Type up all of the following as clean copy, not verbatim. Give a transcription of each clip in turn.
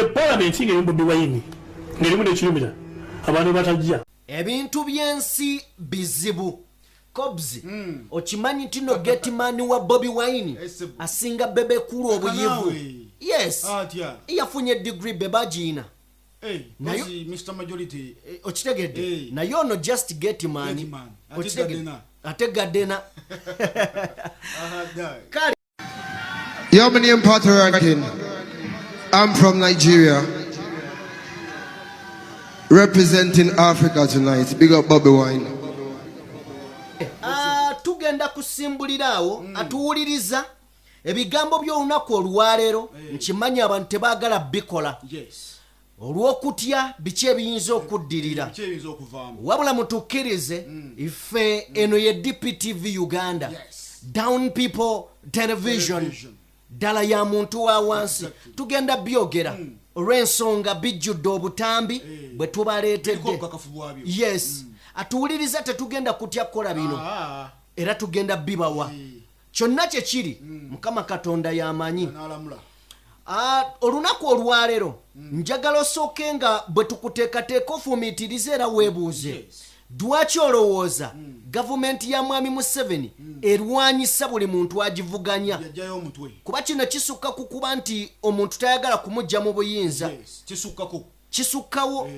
parliament ngeri Bobi Wine ngeri mu ekirumira abantu batajja ebintu byensi bizibu Kobzi okimanyi tino Getman wa Bobi Wine asinga bebe kulu obuyivu yes yafunye degree bebajina nayo Mr Majority okitegedde nayo no just Getman okitegedde ategadena Yo, my name Pato Rankin. I'm from Nigeria, representing Africa tonight. Big up Bobi Wine. Tugenda kusimbulirawo atuwuliriza ebigambo by'olunaku olwaleero nkimanyi abantu tebaagala bikola olw'okutya biki ebiyinza okuddirira wabula mutukkirize ife eno ye DPTV Uganda Down People Television ddala ya muntu wa wansi tugenda byogera olw'ensonga bijjudde obutambi bwe tubaleetedde yes atuwuliriza tetugenda kutya kukola bino era tugenda bibawa kyonna kye kiri Mukama Katonda yamanyi olunaku olwaleero njagala osooke nga bwe tukuteekateeka ofumiitirize era weebuuze lwaki olowooza gavumenti ya mwami Museveni erwanyisa buli muntu agivuganya kuba kino kisukka ku kuba nti omuntu tayagala kumujja mu buyinza kisukkawo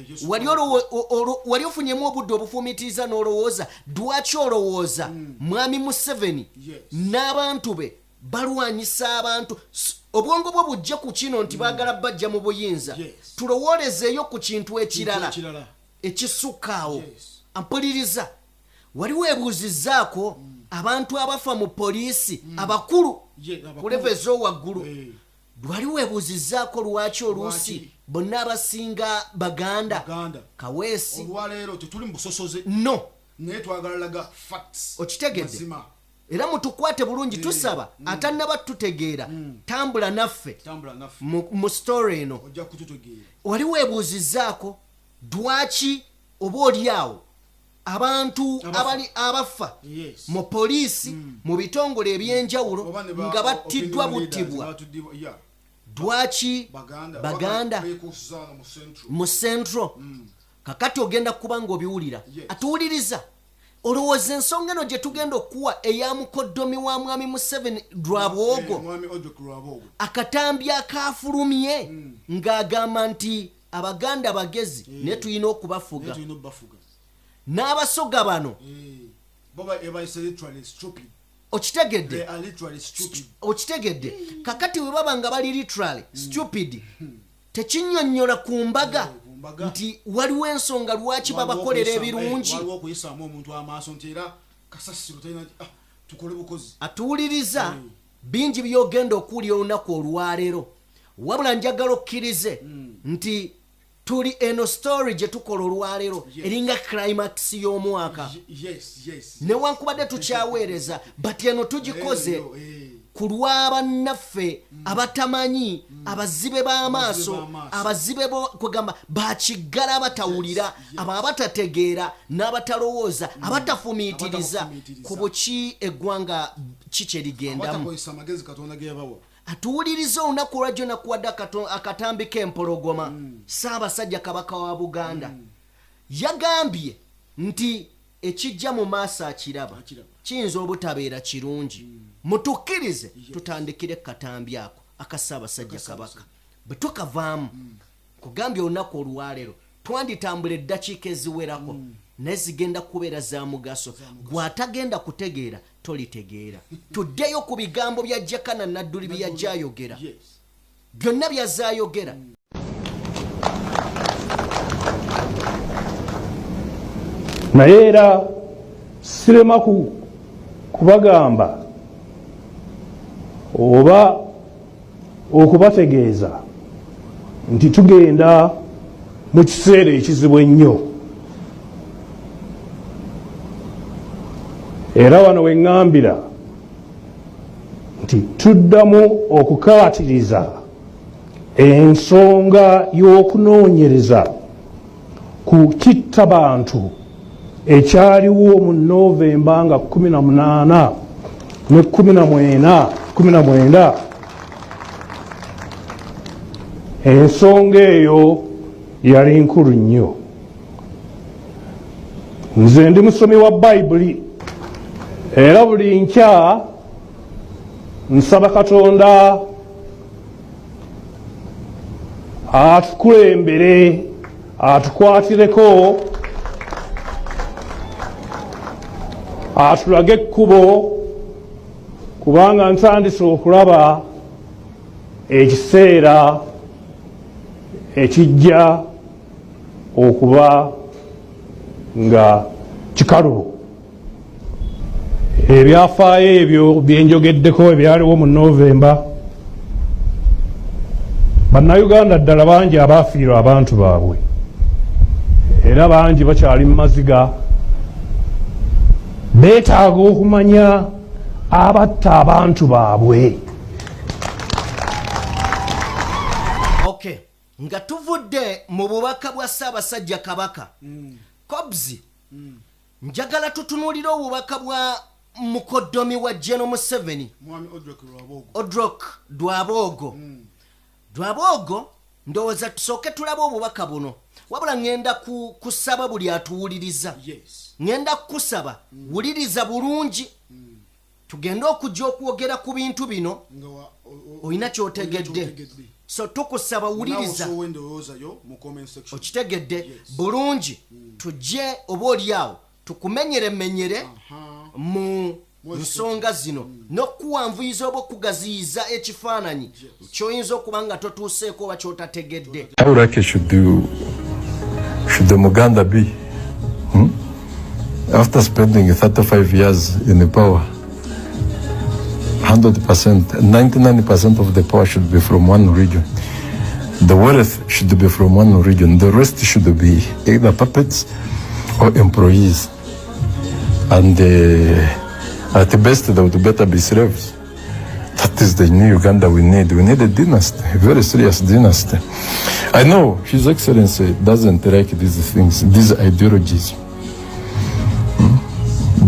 wali ofunyemu obudde obufumiitiriza n'olowooza lwaki olowooza mwami Museveni n'abantu be balwanyisa abantu obwongo bwe bujja ku kino nti baagala bajja mu buyinza tulowoolezeeyo ku kintu ekirala ekisukkaawo ampuliriza wali weebuuzizzaako abantu abafa mu poliisi abakulu ku levo ez'owaggulu wali weebuuzizzaako lwaki oluusi bonna abasinga baganda kaweesi olwaleero tetuli mu busosoze no naye twagala laga facts okitegedde era mutukwate bulungi tusaba atannaba tutegeera tambula naffe mu story eno wali weebuuzizzaako lwaki oba oliawo abantu abali abafa mu poliisi mu bitongole ebyenjawulo nga battiddwa buttibwa lwaki baganda mu central kakati ogenda kuba nga obiwulira atuwuliriza olowooza ensonga eno gye tugenda okuwa eya mukoddomi wa mwami Museveni Lwabwogo akatambi akafulumye ng'agamba nti abaganda bagezi naye tulina okubafuga n'abasoga bano okitegedde kakati we baba nga bali literally stupid tekinnyonnyola ku mbaga nti waliwo ensonga lwaki babakolera ebirungi atuwuliriza bingi byogenda okuwulira olunaku olwaleero wabula njagala okkirize nti tuli eno story gye tukola olwaleero eringa climax y'omwaka newankubadde tukyaweereza but eno tugikoze ku lw'abannaffe abatamanyi abazibe b'amaaso abazibe kwegamba bakiggala abatawulira abo abatategeera n'abatalowooza abatafumiitiriza ku buki eggwanga kikye ligendamu atuwuliriza olunaku olwajjo nakuwadde akatambi k'empologoma Ssaabasajja Kabaka wa Buganda yagambye nti ekijja mu maaso akiraba kiyinza obutabeera kirungi mutukkirize tutandikire katambi ako aka Ssaabasajja Kabaka bwe tukavaamu kugambye olunaku olwaleero twanditambula eddakiika eziwerako naye zigenda kubeera za mugaso gw'atagenda kutegeera tolitegeera tuddeyo ku bigambo bya Jakana Nadduli bye yajja ayogera byonna byazaayogera naye era sirema kubagamba oba okubategeeza nti tugenda mu kiseera ekizibu ennyo era wano we ŋŋambira nti tuddamu okukaatiriza ensonga y'okunoonyereza ku kittabantu ekyaliwo mu Novemba nga 18 ne 19 ensonga eyo yali nkulu nnyo. Nze ndi musomi wa Bayibuli era buli nkya nsaba Katonda atukulembere atukwatireko atulage ekkubo kubanga ntandise okulaba ekiseera ekijja okuba nga kikalubo. Ebyafaayo ebyo byenjogeddeko ebyaliwo mu Novemba, bannayuganda ddala bangi abaafiirwa abantu baabwe era bangi bakyali mu maziga. Beetaaga okumanya abatta abantu baabwe. Okay, nga tuvudde mu bubaka bwa Ssaabasajja Kabaka Kobzi, njagala tutunuulire obubaka bwa mukoddomi wa General Museveni Mwami Odrok Dwaboogo. Dwaboogo ndowooza tusooke tulabe obubaka buno, wabula ngenda kusaba buli atuwuliriza. Ngenda kusaba wuliriza bulungi tugende okujja okwogera ku bintu bino olina kyotegedde. So tukusaba wuliriza okitegedde bulungi, tujje oba oliawo tukumenyere mu nsonga zino n'okuwanvuyiza oba okugaziyiza ekifaananyi kyoyinza okuba nga totuuseeko oba kyotategedde. How lucky should the Muganda be? After spending 35 years in the power, 100%, 99% of the power should be from one region. The wealth should be from one region. The rest should be either puppets or employees. And at the best, they would better be slaves. That is the new Uganda we need. We need a dynasty, a very serious dynasty. I know His Excellency doesn't like these things, these ideologies.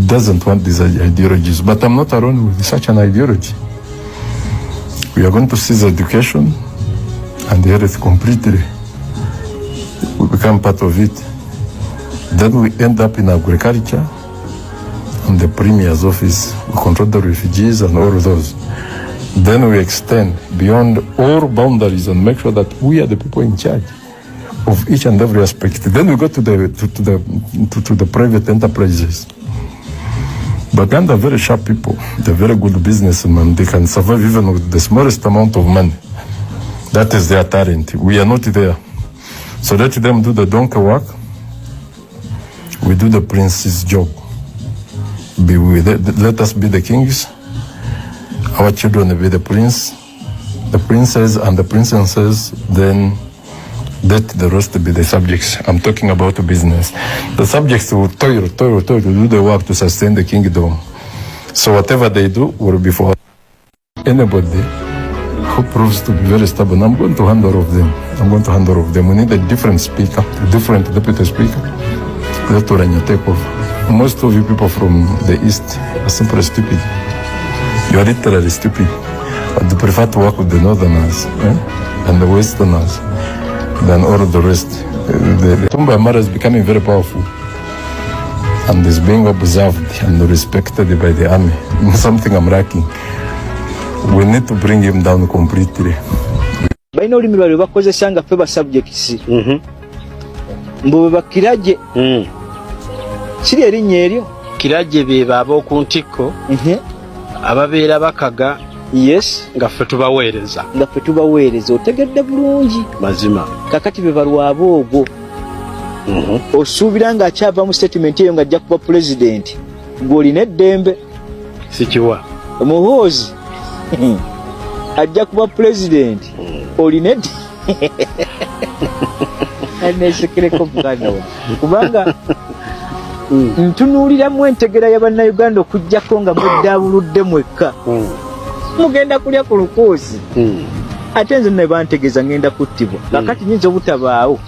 Doesn't want these ideologies, but I'm not alone with such an ideology. We are going to seize education and health completely. We become part of it. Then we end up in agriculture and the Premier's office. We control the refugees and all of those. Then we extend beyond all boundaries and make sure that we are the people in charge of each and every aspect. Then we go to the private enterprises. Baganda are very sharp people. They're very good businessmen. They can survive even with the smallest amount of money. That is their talent. We are not there. So let them do the donkey work. We do the prince's job. Let us be the kings. Our children will be the prince, the princess and the princesses. Then let the rest be the subjects. I'm talking about business. The subjects will toil to do the work to sustain the kingdom. So whatever they do will be for anybody who proves to be very stubborn. I'm going to hand all of them. We need a different speaker, a different deputy speaker. Let Orania take over. Most of you people from the east are simply stupid. You are literally stupid. But they prefer to work with the northerners and the westerners than all of the rest. The Tumba Amara is becoming very powerful and is being observed and respected by the army. Something I'm lacking. We need to bring him down completely. Baina olimi lwali bakozesa nga feba subjects. Mbo bakiraje. Kiri erinnya eryo. Kiraje be baba okuntiko. Ababeera bakaga. Yes, nga ffe tubaweereza. Otegedde bulungi. Mazima. Kakati be balwaboogo. Osuubira nga akyava mu statement eyo nga ajja kuba president. Gw'olina eddembe. Sikiwa. Omuhoozi. Ajja kuba president. Olina aneesekereko muganda we. Kubanga ntunuuliramu entegera y'Abannayuganda okuggyako nga muddaabuludde mwekka. Mugenda kulya ku lukoosi. Ate nze ne bantegeeza ngenda kuttibwa. Kakati nyinza obutabaawo.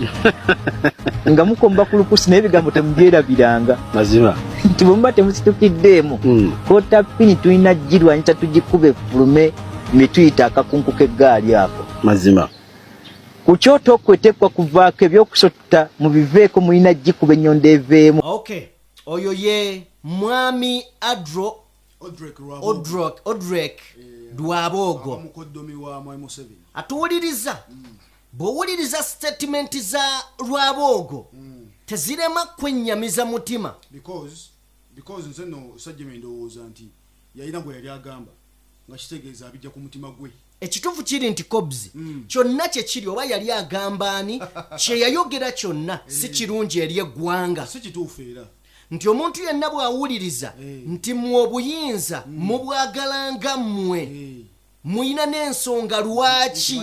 Nga mukomba ku lukuusi naye ebigambo temubyerabiranga. Mazima. Nti bwe muba temusitukiddeemu. Koota pini tulina girwanyisa tugikube fulume ne tuyita akakunku k'eggaali ako. Mazima. ku kyoto okwetekwa kuvaako ebyokusota mu biveeko mulina gikuba ennyonda eveemu. Okay, oyo ye mwami Odrek Dwabogo mukoddomi wa Mwami Museveni. atuwuliriza bw'owuliriza statement za Lwabogo tezirema kwennyamiza mutima because nze no sajjeme ndowooza nti yalina gwe yali agamba nga kitegeeza abijja ku mutima gwe. ekituufu kiri nti Kobzi kyonna kye kiri oba yali agamba ani kye yayogera kyonna si kirungi eri eggwanga, si kituufu era nti omuntu yenna bw'awuliriza nti mmwe obuyinza mubwagalanga mmwe muyina n'ensonga lwaki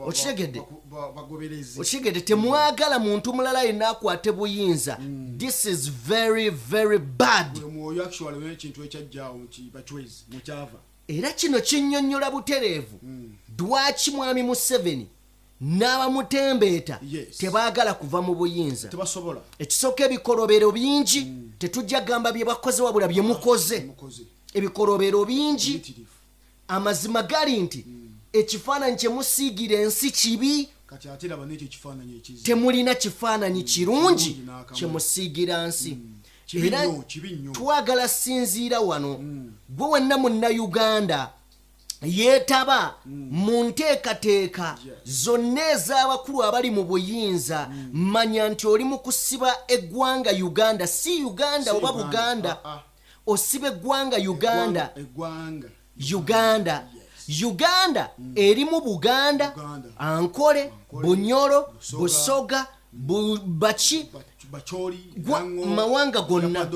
okitegedde temwagala muntu mulala yenna akwate buyinza. This is very very bad. Era kino kinnyonnyola butereevu lwaki mwami Museveni n'abamutembeeta tebaagala kuva mu buyinza. Ekisooka ebikolobero bingi tetujja gamba bye bakoze wabula bye mukoze. Ebikolobero bingi amazima gali nti ekifaananyi kye musiigira ensi kibi, temulina kifaananyi kirungi kye musiigira nsi. Era twagala sinziira wano gwe wenna munnayuganda yeetaba mu nteekateeka zonna ez'abakulu abali mu buyinza, manya nti oli mu kusiba eggwanga Uganda, si Uganda oba Buganda, osiba eggwanga Uganda erimu Buganda, Ankole, Bunyoro, Busoga, Bachi, mawanga gonna.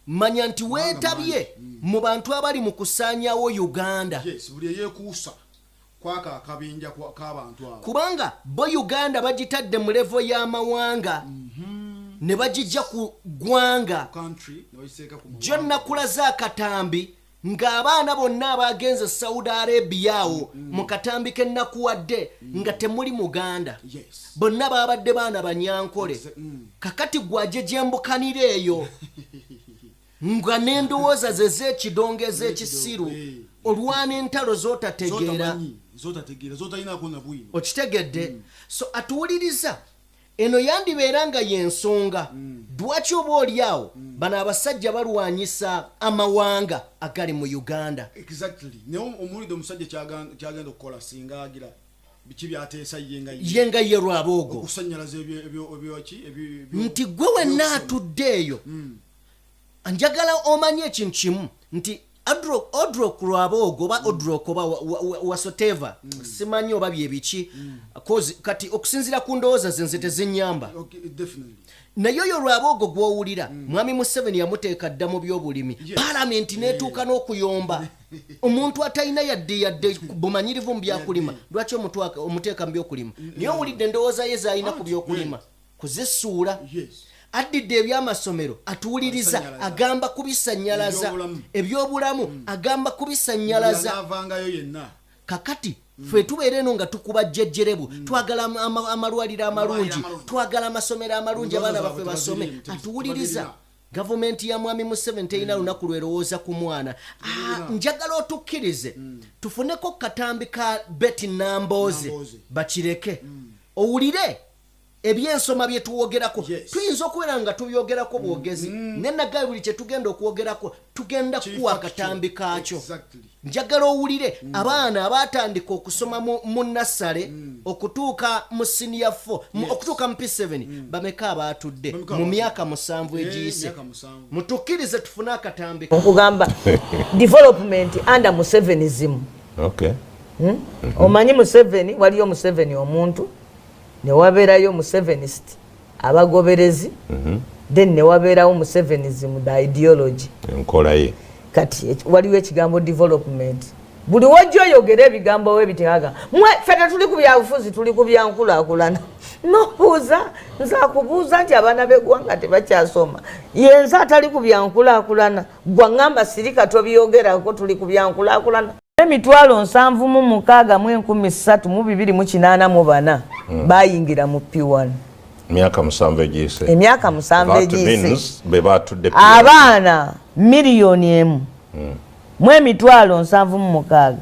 Manya nti weetabye mu bantu abali mu kusaanyawo Uganda. Kubanga bo Uganda bagitadde mu levo y'amawanga ne bagijja ku ggwanga. Jonna kulaza akatambi ng'abaana bonna abagenze Saudi Arabia awo mu katambi kennakuwadde nga temuli Muganda, bonna babadde baana Banyankole. Kakati gwajejembukanira eyo nga n'endowooza ze z'ekidongo ez'ekisiru olwana entalo z'otategeera okitegedde. So atuwuliriza eno yandibeera nga y'ensonga lwaki oba oli awo bano abasajja balwanyisa amawanga agali mu Uganda. naye omuwulidde omusajja kyagenda okukola singa agira biki byateesa yenga ye Lwabogo okusannyalaza nti gwe wenna atudde eyo njagala omanye ekintu kimu nti Odrok Lwabogo oba Odrok oba wasoteva simanyi oba bye biki kati okusinzira ku ndowooza zenze tezinyamba. Naye oyo Lwabogo gw'owulira mwami Museveni yamuteeka dda mu by'obulimi, palamenti n'etuuka n'okuyomba omuntu atalina yadde bumanyirivu mu byakulima. Lwaki omuteeka mu byokulima? Naye owulidde endowooza ye z'alina ku byokulima kuzisuula. Addidde ebyamasomero atuwuliriza agamba kubisannyalaza, ebyobulamu agamba kubisannyalaza. Kakati ffe tubeera eno nga tukuba jjejjerebu, twagala amalwaliro amalungi, twagala amasomero amalungi abaana baffe basome. Atuwuliriza gavumenti ya mwami Museveni terina lunaku lwerowooza ku mwana. Njagala otukkirize tufuneko katambi ka Betty Nambooze bakireke owulire ebyensoma bye tuwogerako. Tuyinza okubeera nga tubyogerako bwogezi ne nagaye buli kye tugenda okwogerako tugenda kuwa akatambi kaakyo. Njagala owulire abaana abatandika okusoma mu nassale okutuuka mu senior 4 okutuuka mu P7 bameka abatudde mu myaka 7 egiyise. Mutukkirize tufune akatambi okugamba development under Musevenism. Omanyi Museveni, waliyo Museveni omuntu ne wabeerayo Musevenist abagoberezi, then ne wabeerawo Musevenism the ideology enkola ye. Kati waliwo ekigambo development. Buli wajja oyogera ebigambo we bitegaga mwe fete tuli ku byabufuzi tuli ku byankulaakulana nobuuza nzakubuuza nti abaana b'eggwanga tebakyasoma yenza atali ku byankulaakulana gwa ngamba sirika tobyogerako tuli ku byankulaakulana. Emitwalo 7,384 bayingira mu P1 emyaka 7 egiyise. Emyaka 7 egiyise be batudde abaana miliyoni emu mu emitwalo 76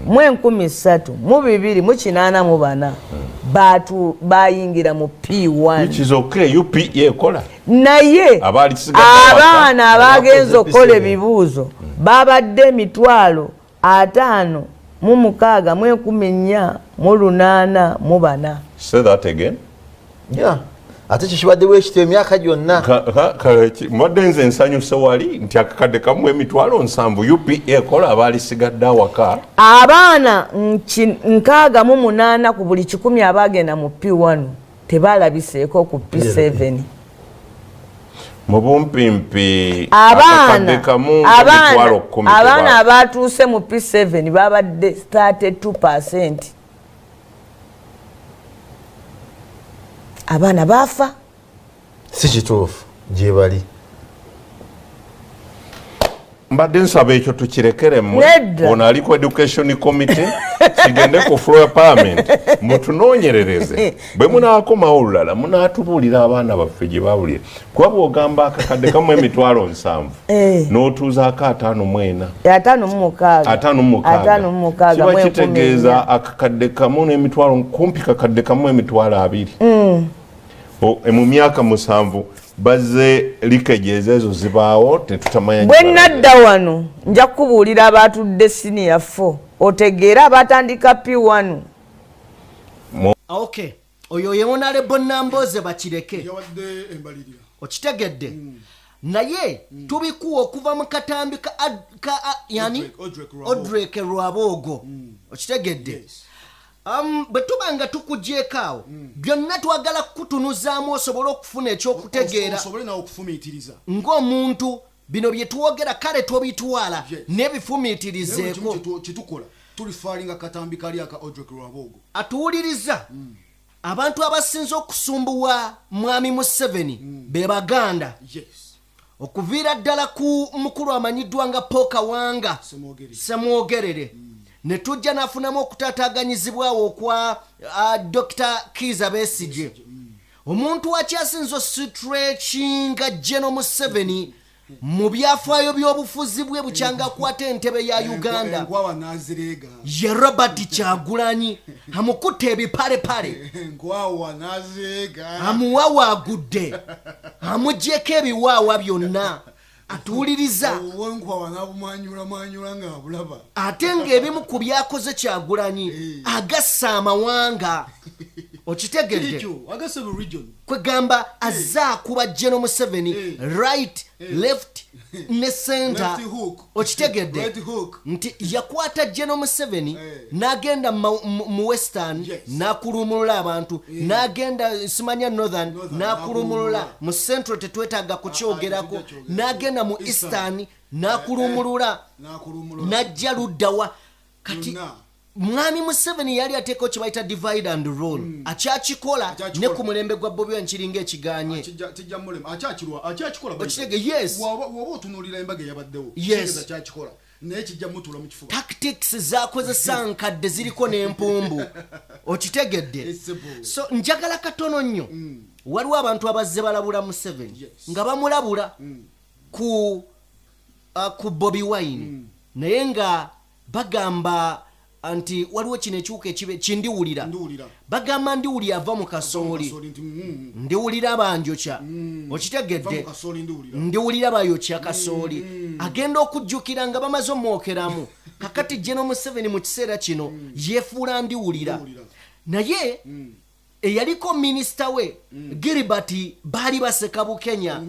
mu 13,284 batu bayingira mu P1 which is okay UPA ekola naye abaana abagenza okukola ebibuuzo babadde emitwalo 5,684. say that again. Yeah. Ate kibadde bwekityo emyaka gyonna mbadde nze nsanyuse wali nti akakadde kamu emitwalo 7 UPA ekola abalisigadde awaka abaana 68 ku buli 100 abagenda mu P1 tebalabiseeko ku P7 mu bumpimpi abaana abatuuse mu P7 babadde 32%. Abaana bafa si kituufu gye bali. mbadde nsaba ekyo tukirekere mmwe ono ali ku education committee kigende ku floor parliament mutunoonyerereze bwe munaakomawo olulala munaatubuulira abaana baffe gye bawulire kuba bw'ogamba akakadde kamu emitwalo 7 n'otuuzaako 54 kiba kitegeeza akakadde kamu n'emitwalo kumpi kakadde kamu emitwalo 2 mu myaka 7 bazze likejeeza ezo zibaawo tetutamanya bwe nadda wano nja kubuulira abatudde senior 4 otegeera abatandika P1. Okay, oyo ye honorable Namboze bakireke okitegedde naye tubikuwa okuva mu katambi yani Odreke Rwabogo okitegedde bwe tubanga tukugyekaawo byonna twagala kutunuzaamu osobola okufuna ekyokutegeera ng'omuntu bino bye twogera kale tobitwala n'ebifumiitirizeeko kitukola tulifaalinga katambi kali aka Odrek Rwabogo atuwuliriza abantu abasinze okusumbuwa mwami Museveni be Baganda okuviira ddala ku mukulu amanyiddwa nga Poka Wanga Semwogerere ne tujja nafunamu okutaataaganyizibwawo okwa Dr. Kiza Besigye omuntu wakyasinza ositrekinga General Museveni mu byafaayo by'obufuzi bwe bukyanga akwata entebe ya Uganda ye Robert Kyagulanyi amukutta ebipalepale amuwawaagudde amuggyeko ebiwaawa byonna atuwuliriza ate ng'ebimu ku byakoze Kyagulanyi agassa amawanga okitegedde kwegamba azze akuba General Museveni right left ne center okitegedde nti yakwata General Museveni n'agenda mu western n'akulumulula abantu n'agenda simanya northern n'akulumulula mu central tetwetaaga kukyogerako n'agenda mu eastern n'akulumulula n'ajja luddawa kati mwami Museveni yali ateeko kye bayita divide and rule akyakikola ne ku mulembe gwa Bobi nkiringa ekiganye woba otunuulira embaga eyabaddewo kyakikola naye kijja mutula mu kifuba tactics zakozesa nkadde ziriko n'empumbu okitegedde so njagala katono nnyo waliwo abantu abazze balabula Museveni nga bamulabula ku Bobi Wine naye nga bagamba anti waliwo kino ekiwuka ekibe kindiwulira bagamba ndiwulira ava mu kasooli ndiwulira banjokya okitegedde ndiwulira bayokya kasooli agenda okujjukira nga bamaze omwokeramu kakati General Museveni mu kiseera kino yeefuula ndiwulira naye eyaliko minisita we Gilbert baali baseka Bukenya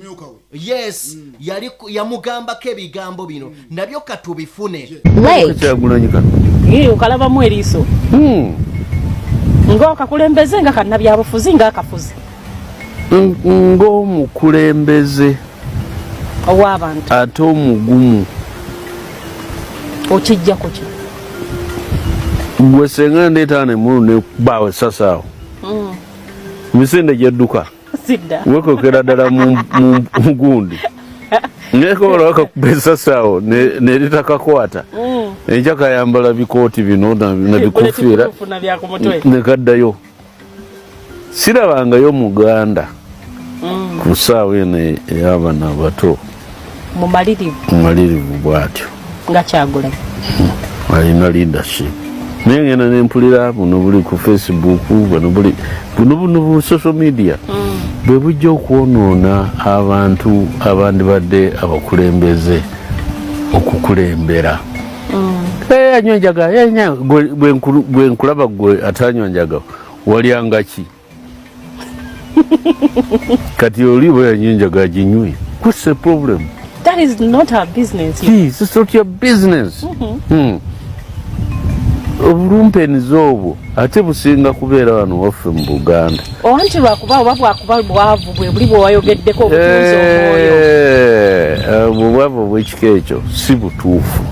yamugambako ebigambo bino nabyo katubifune okalabamu eriiso ng'okakulembeze nga kannabyabufuzi ng'akafuzi ng'omukulembeze ow'abantu ate omugumu okijjako ki gwe senga ndeeta nemulu nekubaawo esasaawo misinde gyedduka wekokera ddala mu gundi nekola wakakuba esasaawo neritakakwata enkya kayambala bikooti bino nabikufiira nekaddayo sirabangayo muganda ku ssaawa eno ey'abaana abato mumalirivu bwatyo nga Kyagula alina leadership naye ngenda nempulira buno buli ku Facebook buno bu social media bwe bujja okwonoona abantu abandibadde abakulembeze okukulembera anywanjaga bwe nkulaba gwe atanywanjaga walyanga ki kati oli bwe yanywanjaga ginywe what's the problem? That is not our business. Yes, it's not your business. Obulumpeniza obwo ate businga kubeera wano waffe mu Buganda. Anti lwakuba oba bwakuba bwavu bwe buli bwewayogeddeko obutunzi omwoyo. Obwavu obw'ekika ekyo si butuufu.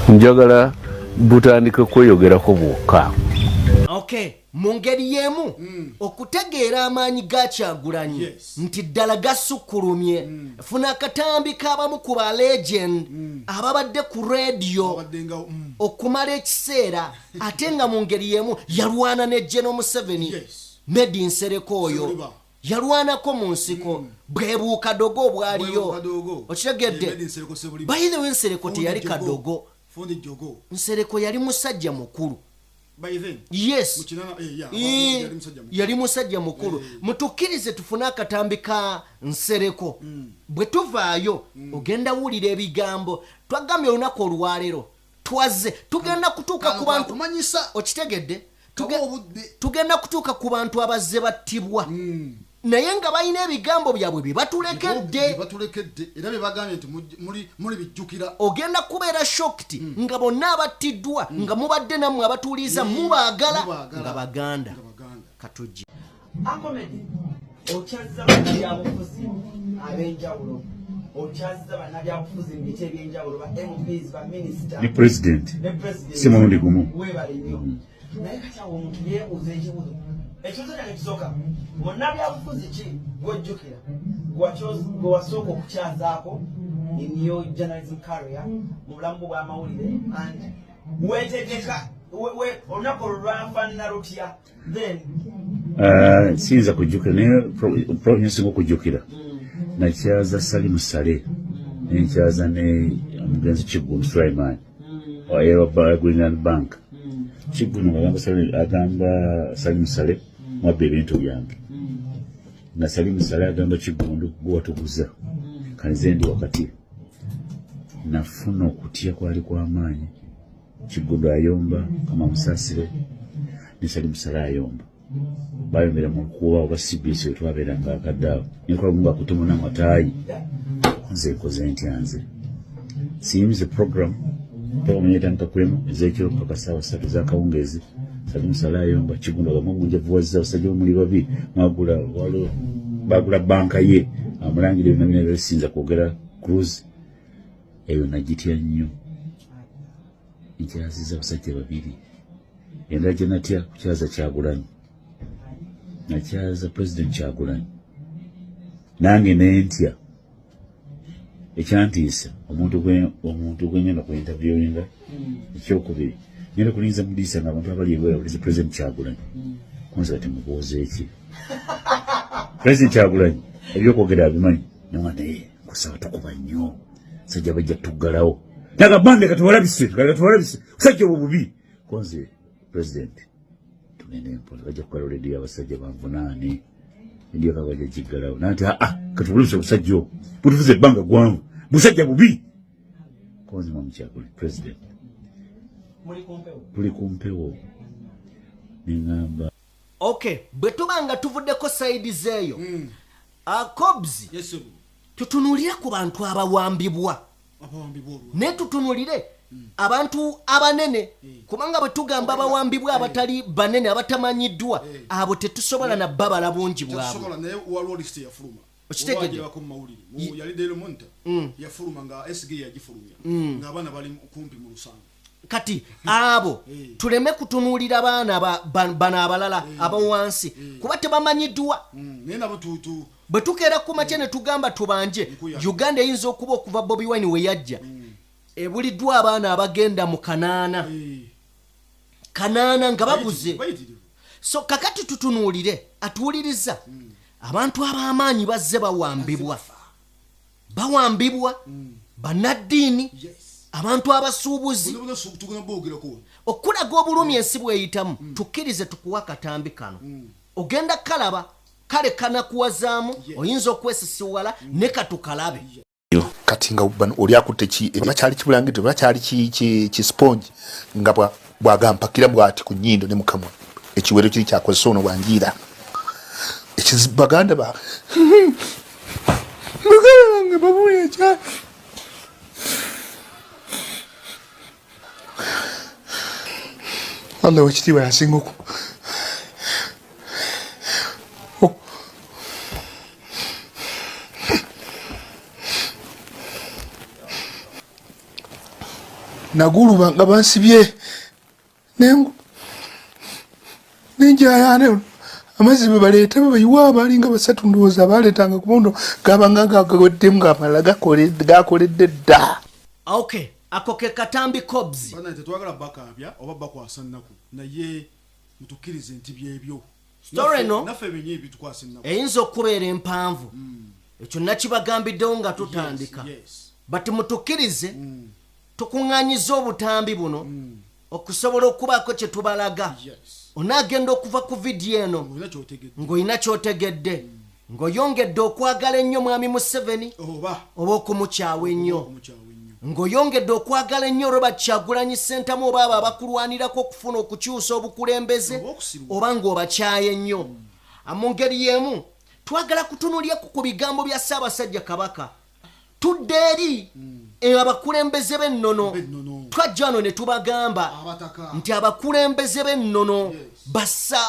Njagala butandike kweyogerako bwokka. Okay, mu ngeri y'emu okutegeera amaanyi ga Kyagulanyi nti ddala gasukkulumye funa akatambi k'abamu ku ba legend ababadde ku radio okumala ekiseera ate nga mu ngeri y'emu yalwana ne General Museveni Medi Nsereko oyo yalwanako mu nsiko bwe kadogo bwaliyo okitegedde by the way Nsereko teyali kadogo Nsereko yali musajja mukulu. By then, yes, yali musajja mukulu mutukirize tufuna akatambi ka Nsereko bwe tuvaayo ogenda wulira ebigambo twagambye olunaku olwaleero twaze tugenda kutuuka ku bantu kumanyisa okitegedde tugenda kutuuka ku bantu abazze battibwa naye nga balina ebigambo byabwe bibatulekedde era bebagambye nti muli bijjukira ogenda kubeera shocked nga bonna abattiddwa nga mubadde nammwe abatuuliza mubaagala nga baganda katujja akomedi okyazza bannabyabufuzi ab'enjawulo okyazza bannabyabufuzi mu biti eby'enjawulo ba MPs ba minisita ne president si mulundi gumu weebale nnyo naye kati awo omuntu yeebuuza ekibuzo ekibuzo kyange kisooka munnabyabufuzi ki gw'ojjukira gwe wasooka okukyazaako in your journalism career mu bulamu bw'amawulire and weetegeka olunaku olulwanfaanana lutya then siyinza kujjukira naye nsinga okujjukira nakyaza Salimu Sale nenkyaza ne omugenzi Kiggulu Sulaiman ewa Greenland Bank Kiggulu agamba Salimu Sale mwabba ebintu byange nga Salimu Sale agamba Kiggulu gwewatuguza kanize ndi wakati nafuna okutya kwali kw'amaanyi Kiggulu ayomba kama Musaasire ne Salimu Sale ayomba bayombera mu kuba oba CBC wetwabeera nga akaddaabo nikola mungu akutumuna amataayi nze nkoze ntya nze siyimize program etandika kwemu ez'ekiro paka ssaawa 3 z'akawungeezi Salimu Sale ayomba Kiggulu agamu munjavuwazza abasajja bamuli babiri bagula banka ye amulangira ebina bina byesinza kwogera cruise eyo nagitya nnyo nkyaziza abasajja babiri endala gye natya kukyaza Kyagulanyi nakyaza President Kyagulanyi nange nentya ekyantiisa omuntu gwenyenda ku interviewinga ekyokubiri ngenda kulinza mudiisa nga abantu abali ebwerawuliza President Kyagulanyi kunza temubuuza eki President Kyagulanyi ebyokwogera abimanyi nanga naye kusaba tukuba nnyo sajja bajja tuggalawo nagambande katuwalabise kusajja obwo bubi konze President tunene mpola bajja kukola olediyo abasajja banvunaane ediyo kabajja jiggalawo nanti katubuluse obusajja obwo butufuza ebbanga gwanvu busajja bubi konze mwamu Kyagulanyi President tuli kumpewo neŋŋamba okay bwe tuba nga tuvuddeko sayidi zeeyo Cobs tutunulire ku bantu abawambibwa ne tutunulire abantu abanene kubanga bwe tugamba abawambibwa abatali banene abatamanyiddwa abo tetusobola na babala bungi bwabwe okitegedde yali Daily Monitor yafuluma nga SG yagifulumya nga abaana bali kumpi mu Lusanga kati abo tuleme kutunulira abaana bana abalala abawansi kuba tebamanyiddwa bwe tukeera ku makya ne tugamba tubanje Uganda eyinza okuba okuva Bobi Wine we yajja ebuliddwa abaana abagenda mu kanaana nga babuze so kakati tutunulire atuwuliriza abantu ab'amaanyi bazze bawambibwa bannaddiini abantu abasuubuzi okulaga obulumi ensi bweyitamu tukkirize tukuwa akatambi kano ogenda kalaba kale kanakuwazaamu oyinza okwesisiwala ne katukalabe kati nga oli akutte bakyali kibulangiti bakyali ki sponge nga bwagampakira bwati ku nnyindo ne mukamwa ekiwero kiri kyakozesa ono bwanjiira ekizibaganda nga babuye kya Allah wekitiibwa yasinga oku naguluba nga bansibye nenjayane amazzi bwe baleeta babayiwa abalinga basatu ndowooza abaleetanga ku mundo gabanga gaweddemu ng'amalala gakoledde dda. Okay, ako ke katambi cobs. Bana tetwagala bakabya oba bakwasa nnaku naye mutukkirize nti byebyo. Story no naffe benye ebitukwasa nnaku. Eyinza okubeera empanvu. Ekyo nakibagambiddewo nga tutandika. But mutukkirize tukuŋŋaanyiza obutambi buno okusobola okubaako kye tubalaga. Onaagenda okuva ku vidiyo eno ng'olina ky'otegedde ng'oyongedde okwagala ennyo mwami Museveni oba okumukyawa ennyo ng'oyongedde okwagala ennyo Robert Kyagulanyi Ssentamu oba abo abakulwanirako okufuna okukyusa obukulembeze oba ng'obakyaye ennyo. Mu ngeri y'emu twagala kutunuulya ku bigambo bya Ssaabasajja Kabaka tudde eri abakulembeze b'ennono twajja wano ne tubagamba nti abakulembeze b'ennono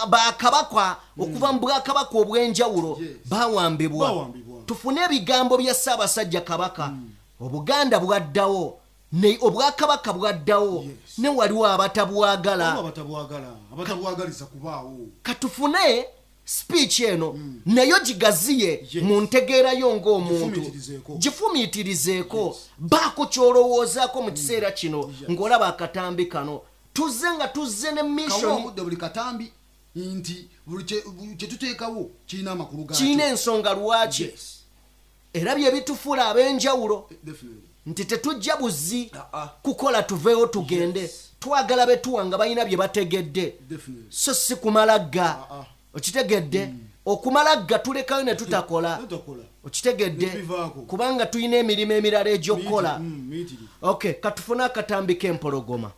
bakabaka okuva mu bwakabaka obw'enjawulo bawambibwa. Tufune ebigambo bya Ssaabasajja Kabaka Obuganda bwaddawo ne obwakabaka bwaddawo ne waliwo abatabwagala katufune speech eno nayo gigaziye mu ntegeerayo ng'omuntu gifumiitirizeeko baako ky'olowoozaako mu kiseera kino ng'olaba akatambi kano tuzze nga tuzze ne mission buli katambi nti kye tuteekawo kirina amakulu gaakyo kirina ensonga lwaki era bye bitufuula ab'enjawulo nti tetujja buzzi kukola tuveewo tugende twagala betuwa nga balina bye bategedde so si kumalagga okitegedde okumalagga tulekayo ne tutakola okitegedde kubanga tulina emirimu emirala egy'okukola. Okay, katufune akatambi k'empologoma.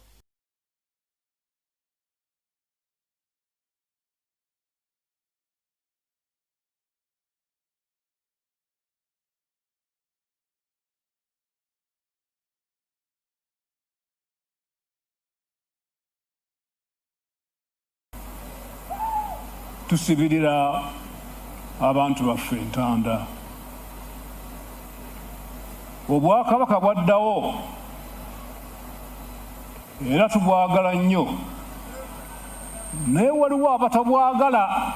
Tusibirira abantu baffe entanda. Obwakabaka bwaddawo era tubwagala nnyo naye waliwo abatabwagala.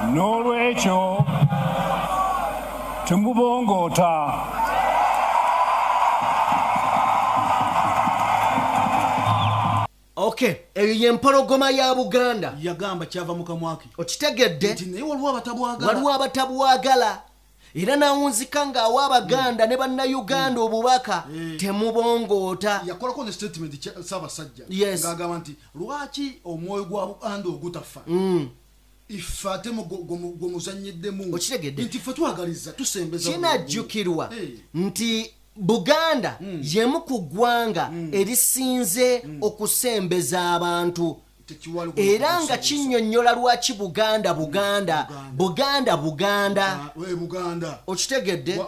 N'olwekyo temubongoota. Okay, eyo y'empologoma ya Buganda yagamba kyava mu kamwaki okitegedde nti naye waliwo abatabwagala era nawunzika ng'awa Abaganda ne bannayuganda obubaka temubongoota. yakolako ne statement Ssaabasajja ng'agamba nti lwaki omwoyo gwa Buganda ogutafa ife ate gwemuzannyiddemu okitegedde nti ffe twagaliza tusembeza kinajjukirwa nti Buganda yemu ku ggwanga erisinze okusembeza abantu era nga kinnyonnyola lwaki Buganda okitegedde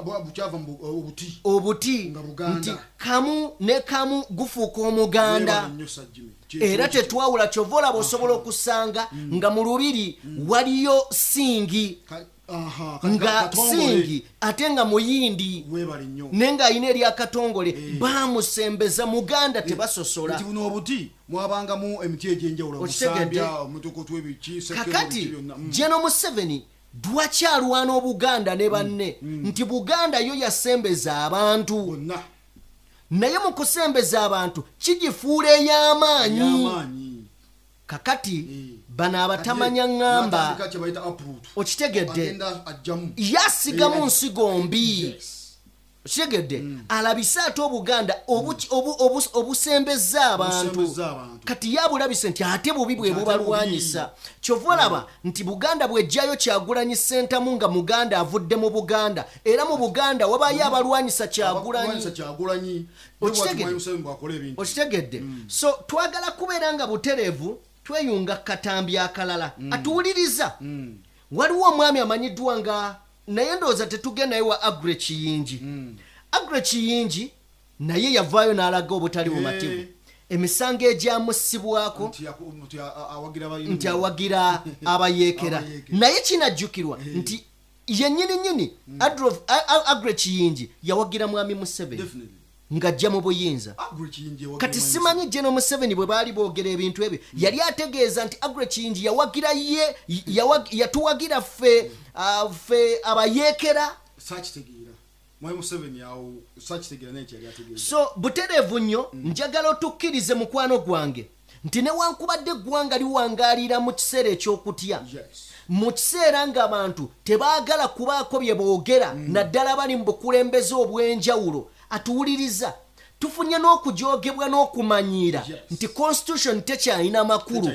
obuti nti kamu ne kamu gufuuka omuganda era tetwawula kyova olaba osobola okusanga nga mu lubiri waliyo singi nga singi ate nga muyindi nenga ayina eryakatongole bamusembeza Muganda tebasosola mwabangamu emiti egyenjawulo musambya omutukutu w'ebiki kakati General Museveni dwakyalwana Obuganda ne banne nti Buganda yo yasembeza abantu naye mu kusembeza abantu kigifuula ey'amaanyi kakati bano abatamanya ngamba okitegedde yasigamu nsigo mbi okitegedde alabise ate Obuganda obusembeza abantu kati yabulabise nti ate bubi bwe bubalwanyisa kyova olaba nti Buganda bwejjayo Kyagulanyi Ssentamu nga Muganda avudde mu Buganda era mu Buganda wabayo abalwanyisa Kyagulanyi okitegedde so twagala kubeera nga butereevu tweyunga katambi akalala atuwuliriza waliwo omwami amanyiddwa nga naye ndowooza tetugenda naye wa Agre Kiyingi naye yavaayo n'alaga obutali bumativu emisango egyamussibwako nti awagira abayeekera naye kinajjukirwa nti yennyini Agre Kiyingi yawagira mwami Museveni ng'ajja mu buyinza kati simanyi General Museveni bwe baali boogera ebintu ebyo yali ategeeza nti Agre Kiyingi yawagira ye yatuwagira ffe abayeekera so butereevu nnyo njagala otukkirize mukwano gwange nti newankubadde eggwanga liwangaalira mu kiseera eky'okutya mu kiseera ng'abantu tebaagala kubaako bye boogera naddala bali mu bukulembeze obw'enjawulo atuwuliriza tufunye n'okujoogebwa n'okumanyiira nti constitution tekyalina makulu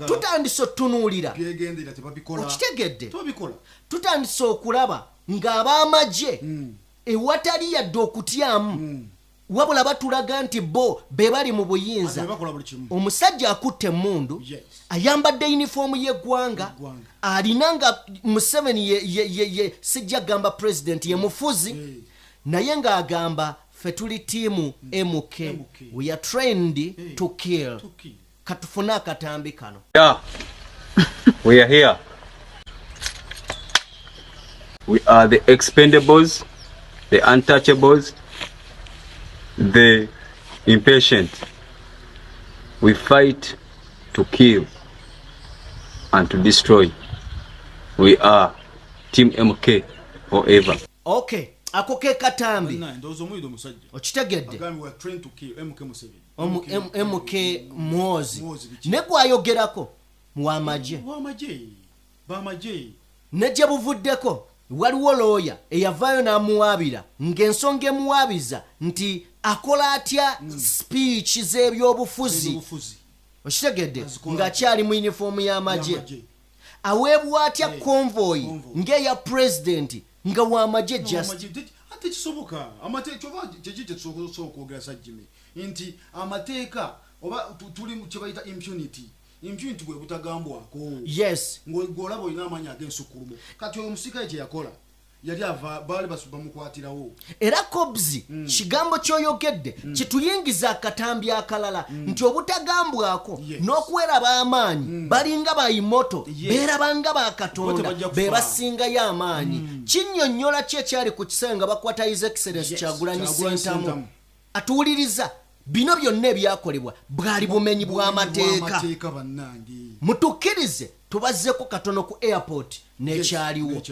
tutandise otunuulira okitegedde tutandise okulaba ng'ab'amagye ewatali yadde okutyamu wabula batulaga nti bo be bali mu buyinza omusajja akutte emmundu ayambadde yunifoomu y'eggwanga alina nga Museveni ye sijja gamba president ye mufuzi naye ng'agamba ffe tuli tiimu MK we are trained to kill katufune akatambi kano we are here. We are the expendables, the untouchables, the impatient. We fight to kill and to destroy. We are Team MK or ever. Okay, ako ke katambi. Okitegedde. MK Mwozi. Ne gwayogerako muwamaje. Nejja buvuddeko waliwo looya eyavaayo n'amuwaabira ng'ensonga emuwaabiza nti akola atya speech z'ebyobufuzi okitegedde ng'akyali mu yunifoomu y'amagye aweebwa atya convoy ng'eya president nga w'amagye just ate kisoboka amateeka oba kyekitesoboka okwogera Sajjime nti amateeka oba tuli mu kye bayita impunity bwe butagambwako yes ng'olaba olina amaanyi ag'ensukulumo kati oyo musirikale kye yakola yali baali bamukwatirawo era kobzi kigambo ky'oyogedde kituyingiza akatambi akalala nti obutagambwako n'okuweraba amaanyi balinga bayimoto beerabanga bakatonda be basingayo amaanyi kinnyonnyola ki ekyali ku kisenga bakwata his excellence Kyagulanyi Ssentamu atuwuliriza bino byonna ebyakolebwa bwali bumenyi bw'amateeka mutukkirize tubazzeko katono ku airport n'ekyaliwo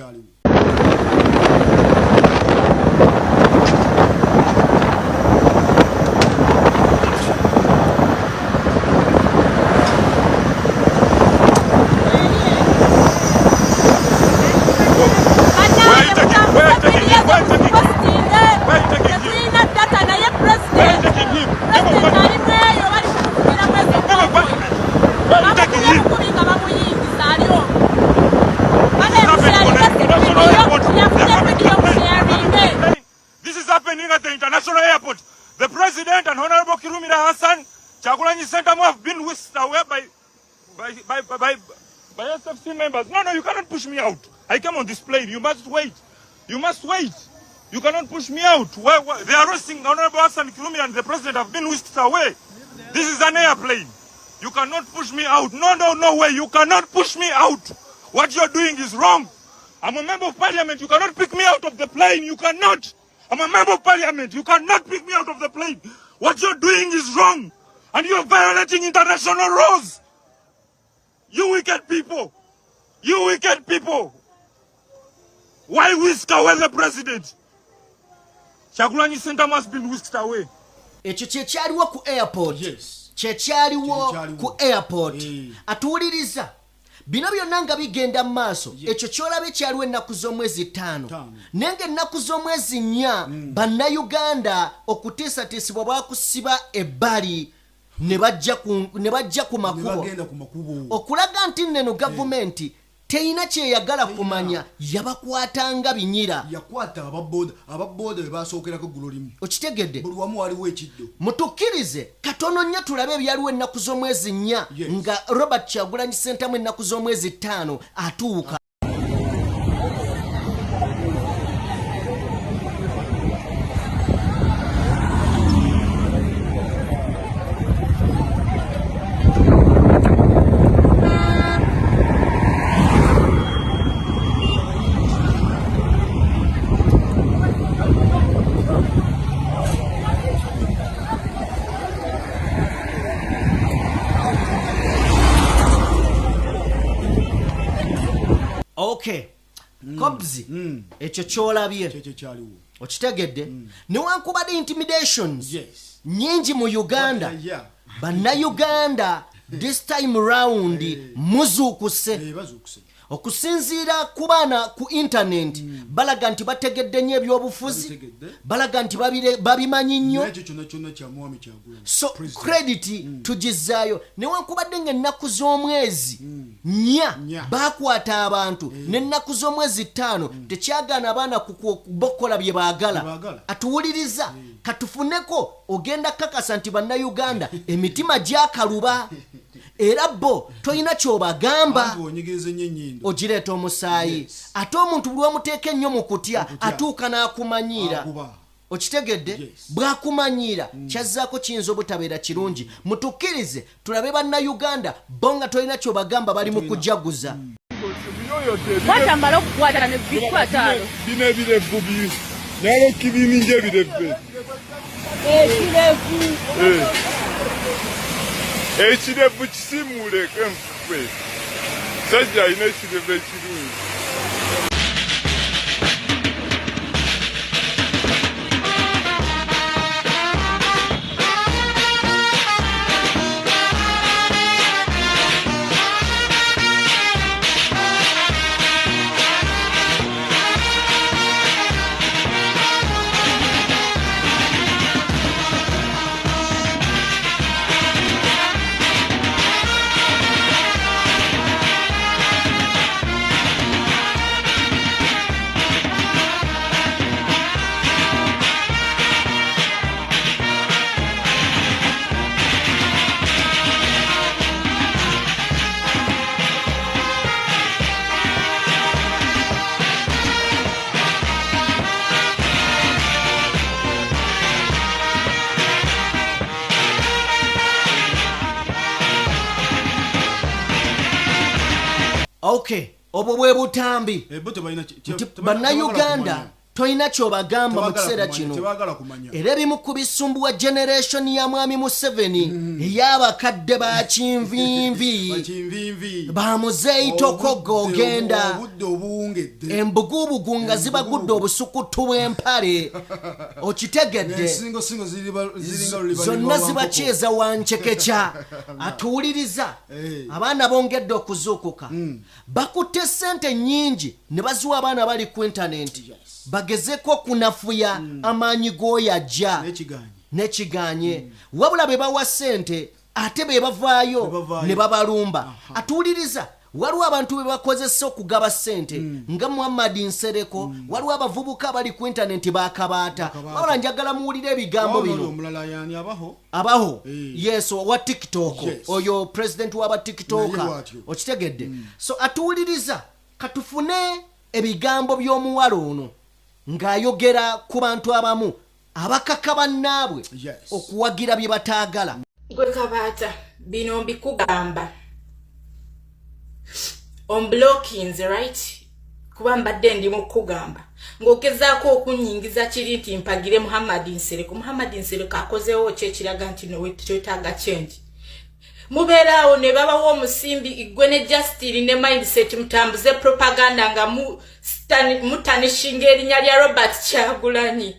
Yeah. Chagulanyi Center have been whisked away by SFC members. No, you cannot push me out. I came on this plane. You must wait. You must wait. You cannot push me out. They are arresting Honorable Hassan Kirumi and the president have been whisked away. This is an airplane. You cannot push me out. No way. You cannot push me out. What you're doing is wrong. I'm a member of parliament. You cannot pick me out of the plane. You cannot. I'm a member of parliament. You cannot pick me out of the plane. What you're doing is wrong. And you're violating international laws. You wicked people. You wicked people. Why whisk away the president? Chagulanyi Center must be whisked away. Ekyo kyekyaliwo ku airport. Yes. Kyekyaliwo ku airport. Atuwuliriza. Bino byonna nga bigenda mu maaso. Ekyo kyolaba ekyaliwo ennaku z'omwezi 5. Nenge ennaku z'omwezi 4 bannayuganda okutiisatiisibwa bwakusiba ebbali ne bajja ku makubo. Okulaga nti neno gavumenti teina kyeyagala kumanya yabakwatanga binyira. Yakwata ababoda bebasokerako ggulo limu. Okitegedde? Buli wamu waliwo ekiddo. Mutukkirize katono nnyo tulabe ebyaliwo ennaku z'omwezi 4 nga Robert Chagulanyi Center mu ennaku z'omwezi 5 atuuka. Okay. Kobzi. Ekyo kyolabye. Okitegedde? Newankubadde intimidations. Nyingi mu Uganda. Bannayuganda this time round muzuukuse. Okusinziira ku baana ku internet balaga nti bategedde nnyo ebyobufuzi, balaga nti babimanyi nnyo. So credit tugizaayo. Newankubadde ng'ennaku z'omwezi 4 bakwata abantu n'ennaku z'omwezi 5 tekyagaana abaana kubokola bye baagala. Atuwuliriza katufuneko ogenda kakasa nti bannayuganda emitima gyakaluba. Era bo toyina kyobagamba ogireeta omusaayi. Ate omuntu buli wamuteeka ennyo mu kutya atuuka n'akumanyiira. Okitegedde? Bw'akumanyiira kyazzaako kiyinza obutabeera kirungi. Mutukkirize tulabe bannayuganda bo nga tolina kyobagamba bali mu kujaguza. Watambala okukwata ne bikwataalo. Bino ebirevu nalo kibiningi ebirevu. Ekirevu kisimuuleko enfufe. Sajja alina ekirevu ekirungi. Okay, obwo bwe butambi. Bannayuganda toyina kyobagamba mu kiseera kino. Era ebimu ku bisumbuwa generation ya mwami Museveni ey'abakadde ba kinvinvi bamuzeeyi tokogo ogenda embugubugu nga zibagudde obusukutu bw'empale. Okitegedde? Zonna zibakyeza wancekeca. Atuwuliriza abaana bongedde okuzuukuka. Bakutte ssente nnyingi ne baziwa abaana bali ku internet. Bagezeko kunafuya amaanyi g'oyajja n'ekiganye. Wabula be bawa ssente ate be bavaayo ne babalumba. Atuwuliriza waliwo abantu be bakozesa okugaba ssente nga Muhammad Nsereko waliwo abavubuka abali ku internet bakabaata wabula njagala muwulire ebigambo bino abaho yes wa TikTok oyo president w'aba TikToker okitegedde so atuwuliriza katufune ebigambo by'omuwala ono ng'ayogera ku bantu abamu abakaka bannaabwe okuwagira bye bataagala gwe Kabaata bino mbikugamba on blockings right kuba mbadde ndi mu kugamba ng'ogezaako okunyingiza kiri nti mpagire Muhammad Nsereko akozeewo ki ekiraga nti no twetaaga change mubeeraawo ne babawo omusimbi igwe ne Justin ne mindset mutambuze propaganda nga mutanishinga erinnya lya Robert Kyagulanyi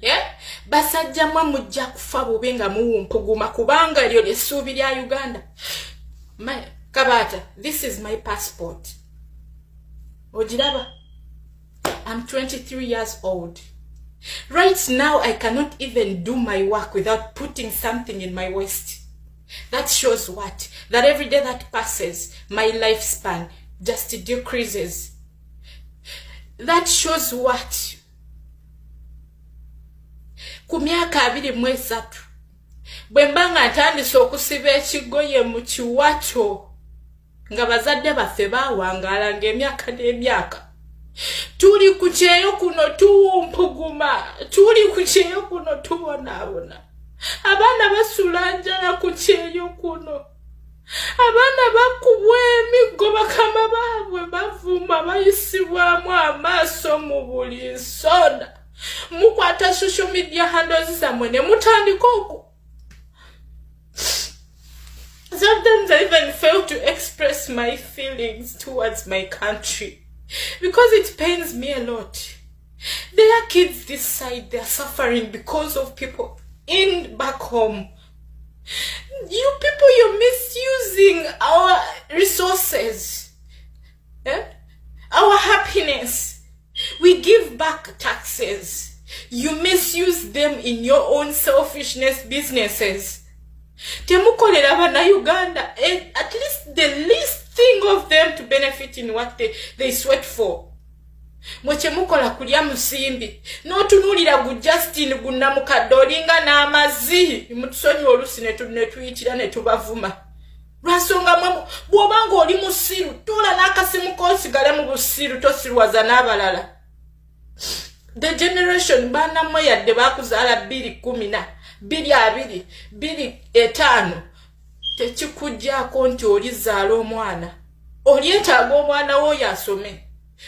basajja mwe mujja kufa bube nga muwumpuguma kubanga eryo ly'essuubi lya Uganda. Kabaata, this is my passport. Ojiraba, I'm 23 years old. Right now, I cannot even do my work without putting something in my waist. That shows what? That every day that passes, my lifespan just decreases. That shows what? Ku myaka 23 bwe mbanga ntandise okusiba ekigoye mu kiwato nga bazadde baffe bawangaala ng'emyaka n'emyaka tuli ku kyeyo kuno tuwumpuguma tuli ku kyeyo kuno tubonaabona abaana basula njala ku kyeyo kuno abaana bakubwa emiggo bakama baabwe bavuma bayisibwamu amaaso mu buli nsonda mukwata social media handles zammwe ne mutandika okwo. Sometimes I even fail to express my feelings towards my country because it pains me a lot. There are kids this side, they are suffering because of people in back home. You people, you're misusing our resources, our happiness. We give back taxes. You misuse them in your own selfishness businesses. Temukolera bana Uganda, at least the least thing of them to benefit in what they sweat for. Mweche mukola kulya musimbi. N'otunulira gu Justin gunnamukadolinga n'amazi. Mutusonyi olusi ne tuyitira ne tubavuma. Lwansonga mwe bw'obanga oli musiru tula n'akasimu k'osigale mu busiru tosirwaza n'abalala. The generation bana mwe yadde bakuzaala 210 220 205 tekikujjaako nti olizaala omwana olyetaaga omwana wo yasome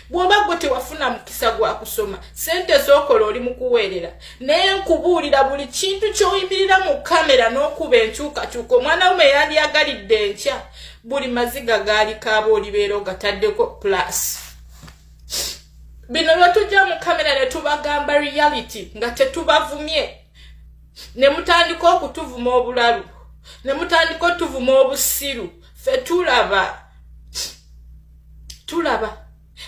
bw'oba gwe tewafuna mukisa gwa kusoma sente z'okola oli mu kuweerera naye nkubuulira buli kintu ky'oyimirira mu kamera n'okuba enkyukakyuka omwana wo yandyagalidde enkya buli maziga gaali kaaba olibeera ogataddeko plus. Bino bwe tujja mu kamera ne tubagamba reality nga tetubavumye ne mutandika okutuvuma obulalu ne mutandika otuvuma obusiru ffe tulaba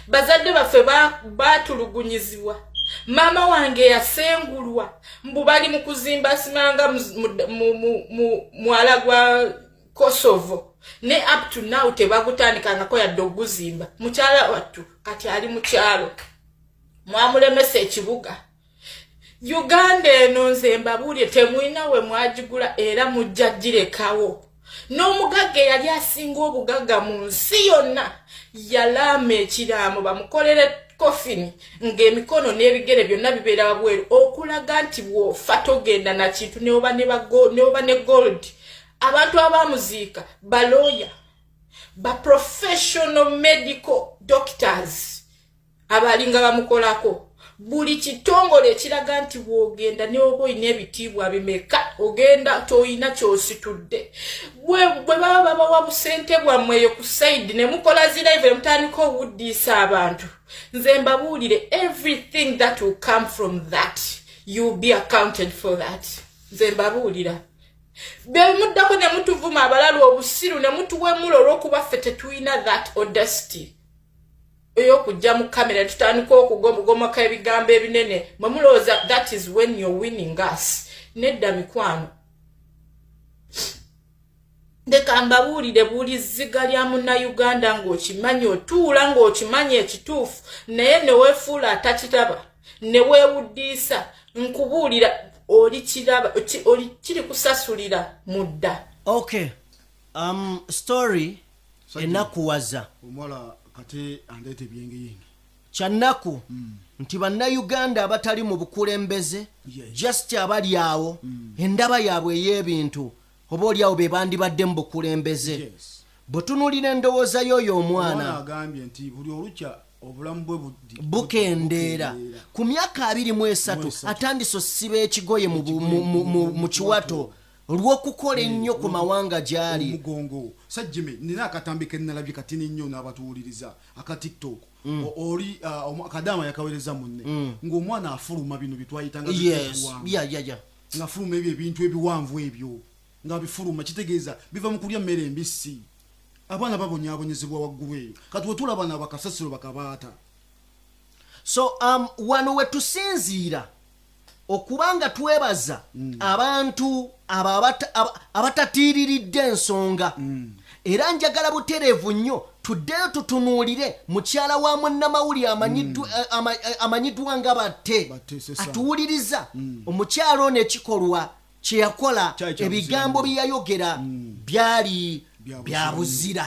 bazadde baffe batulugunyizibwa maama wange yasengulwa mbu bali mu kuzimba simanga mwala gwa Kosovo ne up to now tebagutandikangako yadde oguzimba mukyala wattu kati ali mu kyalo mwamulemesa ekibuga. Uganda eno nze mbabuulye temulina we mwagigula era mujja girekawo. N'omugagga eyali asinga obugagga mu nsi yonna yalaama ekiraamo bamukolere kofini ng'emikono n'ebigere byonna bibeera wabweru okulaga nti bw'ofa togenda na kintu neoba ne gold. Abantu abamuziika balooya ba professional medical doctors abalinga bamukolako. Buli kitongole ekiraga nti bw'ogenda ne oba olina ebitiibwa bimeka ogenda toyina ky'ositudde. Bwe baba babawa busente bwammwe eyo ku side ne mukola zilive mutandika obuddiisa abantu. Nze mbabuulire everything that will come from that you'll be accounted for that. Nze mbabuulira. Be muddako ne mutuvuma abalalu obusiru ne mutuwemula olw'okuba ffe tetulina that audacity. Eyo kujja mu kamera tutandika okugomaka ebigambo ebinene mwe mulowooza that is when you're winning us. Nedda mikwano ndeka mbabuulire buulizziga lya munnayuganda ng'okimanyi otuula ng'okimanyi ekituufu naye neweefuula atakiraba ne weewuddiisa nkubuulira oli kiraba oli kiri kusasulira mudda. Okay, story enakuwaza omwala kate andeete byengeyenge kyannaku nti bannayuganda abatali mu bukulembeze just abali awo endaba yaabwe ey'ebintu oba oliawo be bandibadde mu bukulembeze bwe tunuulira endowooza y'oyo omwana agambye nti buli olukya obulamu bwe bukendeera ku myaka 23 atandise osiba ekigoye mu kiwato olw'okukola ennyo ku mawanga gy'ali omugongo sajjime nina akatambi ke nnalabye katini nnyo n'abatuwuliriza aka tiktok oli akadaama yakaweereza munne ng'omwana afuluma bino bitwayitanga nga fuluma ebyo ebintu ebiwanvu ebyo nga bifuluma kitegeeza biva mu kulya mmere embisi abaana babonyaabonyezebwa waggulu eyo kati we tulaba n'abakasasiro bakabaata so wano we tusinziira okubanga twebaza abantu abatatiiriridde ensonga era njagala butereevu nnyo tuddeyo tutunuulire mukyala wa munnamawulire amanyiddwa nga batte atuwuliriza omukyala ono ekikolwa kye yakola ebigambo bye yayogera byali bya buzira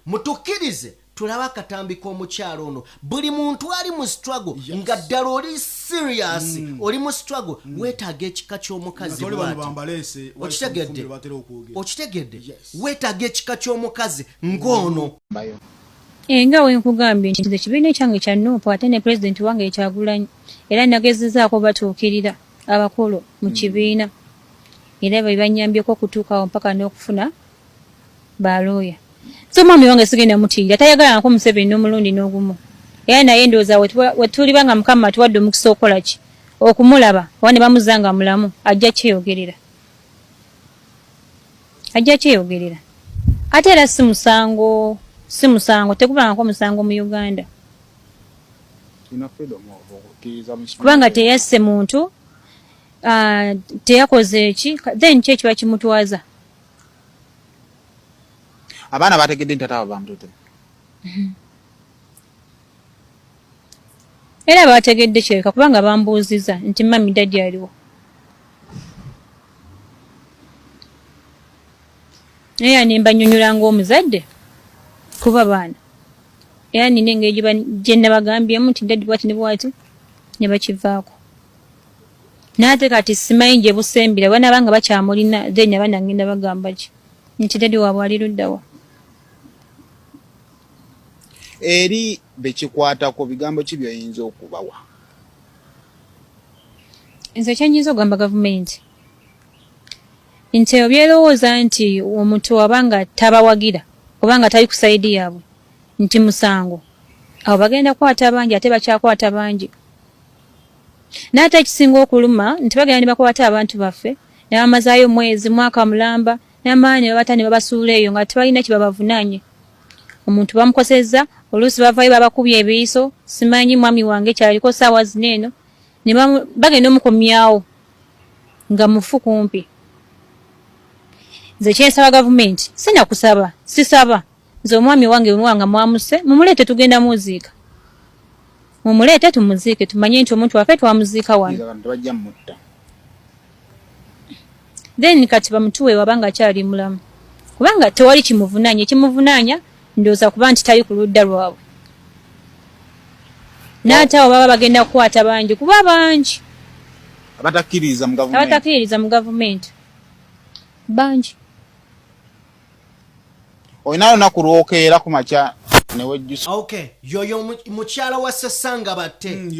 mutukkirize tulaba akatambi k'omukyalo ono buli muntu ali mu struggle nga ddala oli serious oli mu struggle weetaaga ekika ky'omukazi okitegedde weetaaga ekika ky'omukazi ng'ono nga wenkugambye nti ekibiina ekyange kya nuupu ate ne pulezidenti wange ekyagulanyi era nagezezaako batuukirira abakulu mu kibiina era banyambyeko okutuukawo mpaka n'okufuna balooya so mwami wange sigenda mutiira tayagala nako Museveni n'omulundi n'ogumu era naye ndowooza wetuliba nga Mukama tuwadde omukisa okola ki okumulaba oba ne bamuzanga mulamu ajja kyeyogerera ate era si musango tekubangako musango mu Uganda kubanga teyasse muntu teyakoze eki then ki ekiba kimutwaza abaana bategedde nti taata bamutute era bategedde kireka kubanga bambuuziza nti mami dadi aliwo naye nimba nnyonnyola ng'omuzadde kuba baana era nina engeri gye nabagambyemu nti dadi bwati ne bwati ne bakivaako n'ate kati simanyi gye busembera banabanga bakyamulina then abaana ngenda bagamba ki nti dadi waabwe ali luddawa eri bekikwatako bigambo ki byoyinza okubawa nze kyenyinza okugamba gavumenti nti ebyo byerowooza nti omuntu abanga tabawagira obanga tali ku sayidi yaabwe nti musango abo bagenda kwata bangi ate bakyakwata bangi n'ate ekisinga okuluma nti bagenda ne bakwata abantu baffe ne bamazaayo mwezi mwaka mulamba n'amaanyi babata ne babasuula eyo nga tebalina kibabavunaanye omuntu bamukosezza oluusi bavayo babakubye ebiiso simanyi mwami wange kyaliko saawa zineeno ne bagenda omukomyawo nga mufu kumpi nze kyensaba gavumenti sinakusaba sisaba nze omwami wange wanga mwamuse mumuleete tugenda muziika mumuleete tumuziike tumanye nti omuntu waffe twamuziika wano then kati bamutuwe wabanga akyali mulamu kubanga tewali kimuvunaanya ndowooza kuba nti tali ku ludda lwabwe n'ate abo baba bagenda kukwata bangi kuba bangi abatakkiririza mu gavumenti bangi olina lunaku lwokeera ku makya newejjusa yoyo mukyala wa Sasanga batte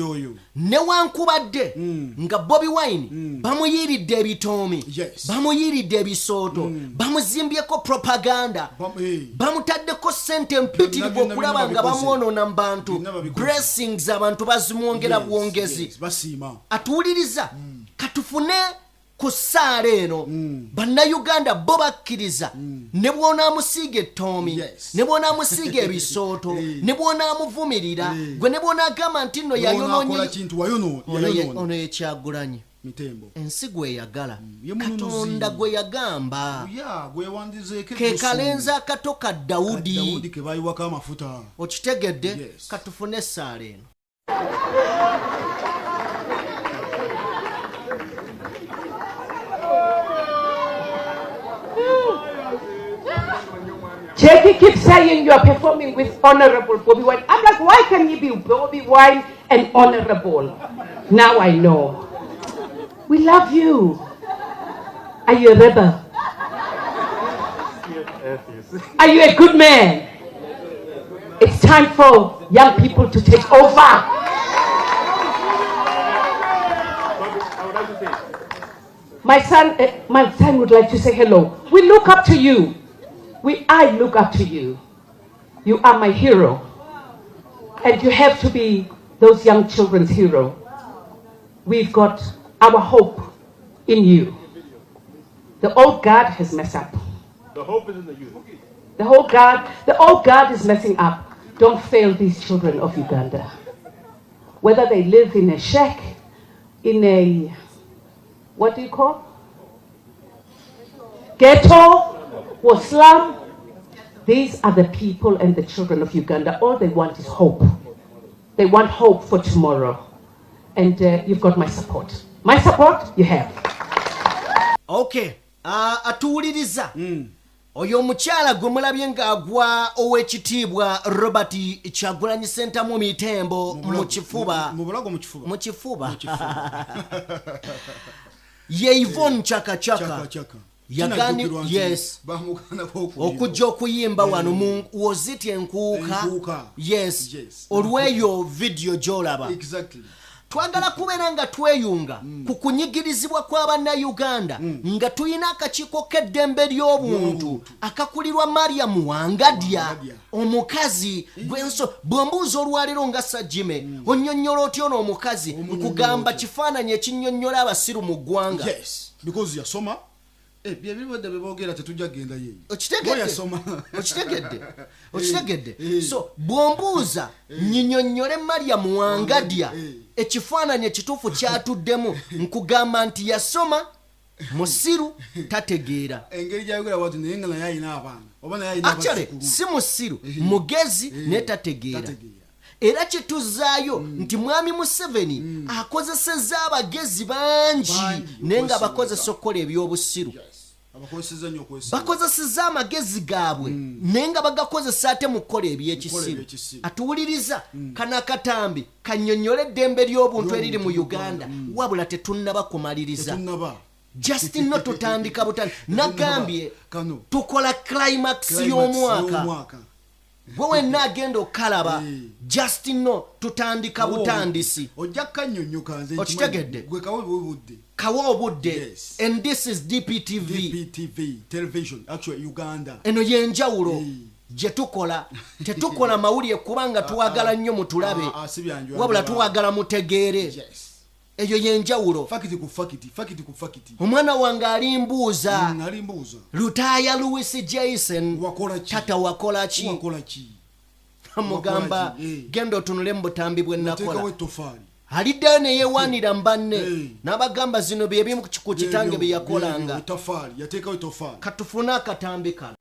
newankubadde nga Bobi Wine bamuyiiridde ebitoomi bamuyiiridde ebisooto bamuzimbyeko propaganda bamutaddeko ssente mpitirivu okulaba nga bamwonoona mu bantu blessings abantu bazimwongera bwongezi atuwuliriza katufune ku ssaala eno bannayuganda bo bakkiriza ne bw'onaamusiiga ettoomi ne bw'onaamusiiga ebisooto ne bw'onaamuvumirira gwe ne bw'onaagamba nti nno yayonoonye ono yekyagulanyi mitembo ensi gwe yagala katonda gwe yagamba gwe wandizeeke ke kalenza akato ka Dawudi ke bayiwako amafuta okitegedde katufune essaala eno Jackie keeps saying you are performing with Honorable Bobi Wine. I'm like, why can you be Bobi Wine and honorable? Now I know. We love you. Are you a rebel? Are you a good man? It's time for young people to take over. My son would like to say hello. We look up to you. I look up to you. You are my hero. And you have to be those young children's hero. We've got our hope in you. The old guard has messed up. The hope is in the youth. The old guard is messing up. Don't fail these children of Uganda. Whether they live in a shack, in a, what do you call? Ghetto or slum. These are the people and the children of Uganda. All they want is hope. They want hope for tomorrow. And you've got my support. My support, you have. Okay. Atuwuliriza. Oyo omukyala gwe mulabye ng'agwa ow'ekitiibwa Robert Kyagulanyi Ssentamu Mitembo mu kifuba. Ye Yvonne Chaka. Yagani, yes. Okujja okuyimba wano woziti enkuuka. Yes. Olweyo video gy'olaba. Exactly. Twagala kubeera nga tweyunga ku kunyigirizibwa kw'Abannayuganda nga tulina akakiiko k'eddembe ly'obuntu akakulirwa Mariam Wangadya omukazi bw'ombuuza olwaleero nga Sajjime onnyonnyola otya ono omukazi nkugamba kifaananyi ekinnyonnyola abasiru mu ggwanga. Yes, because yasoma byebibadde beboogera tetujja kgenda yeeyo okitegedde so bw'ombuuza nnyinnyonnyole Mariam Wangadya ekifaananyi ekituufu kyatuddemu nkugamba nti yasoma musiru tategeera engeri gyayogera bwati naye nga naye alina abaana oba naye alina actually si musiru mugezi naye tategeera era kituzaayo nti mwami Museveni akozesezza abagezi bangi naye nga bakozesa okukola ebyobusiru bakozesezza amagezi gaabwe naye nga bagakozesa ate mu kukola ebyekisiru. Atuwuliriza kano akatambi kannyonnyole eddembe ly'obuntu eriri mu Uganda wabula tetunnaba kumaliriza just no tutandika butandika nagambye tukola climax y'omwaka gwe wenna agenda okalaba just no tutandika butandisi ojja kannyonnyoka nze okitegedde gwe kawe budde kawa obudde and this is DPTV television actually Uganda eno yenjawulo gye tetukola mawulire kubanga tuwagala nnyo mutulabe wabula tuwagala mutegeere eyo yenjawulo fakiti ku fakiti omwana wange alimbuuza Lutaya Louis Jason tata wakola ki amugamba genda otunule mu butambi bwe nakola aliddayo ne yeewaanira mbanne n'abagamba zino byebimu ku kitange bye yakolanga katufune akatambi kano.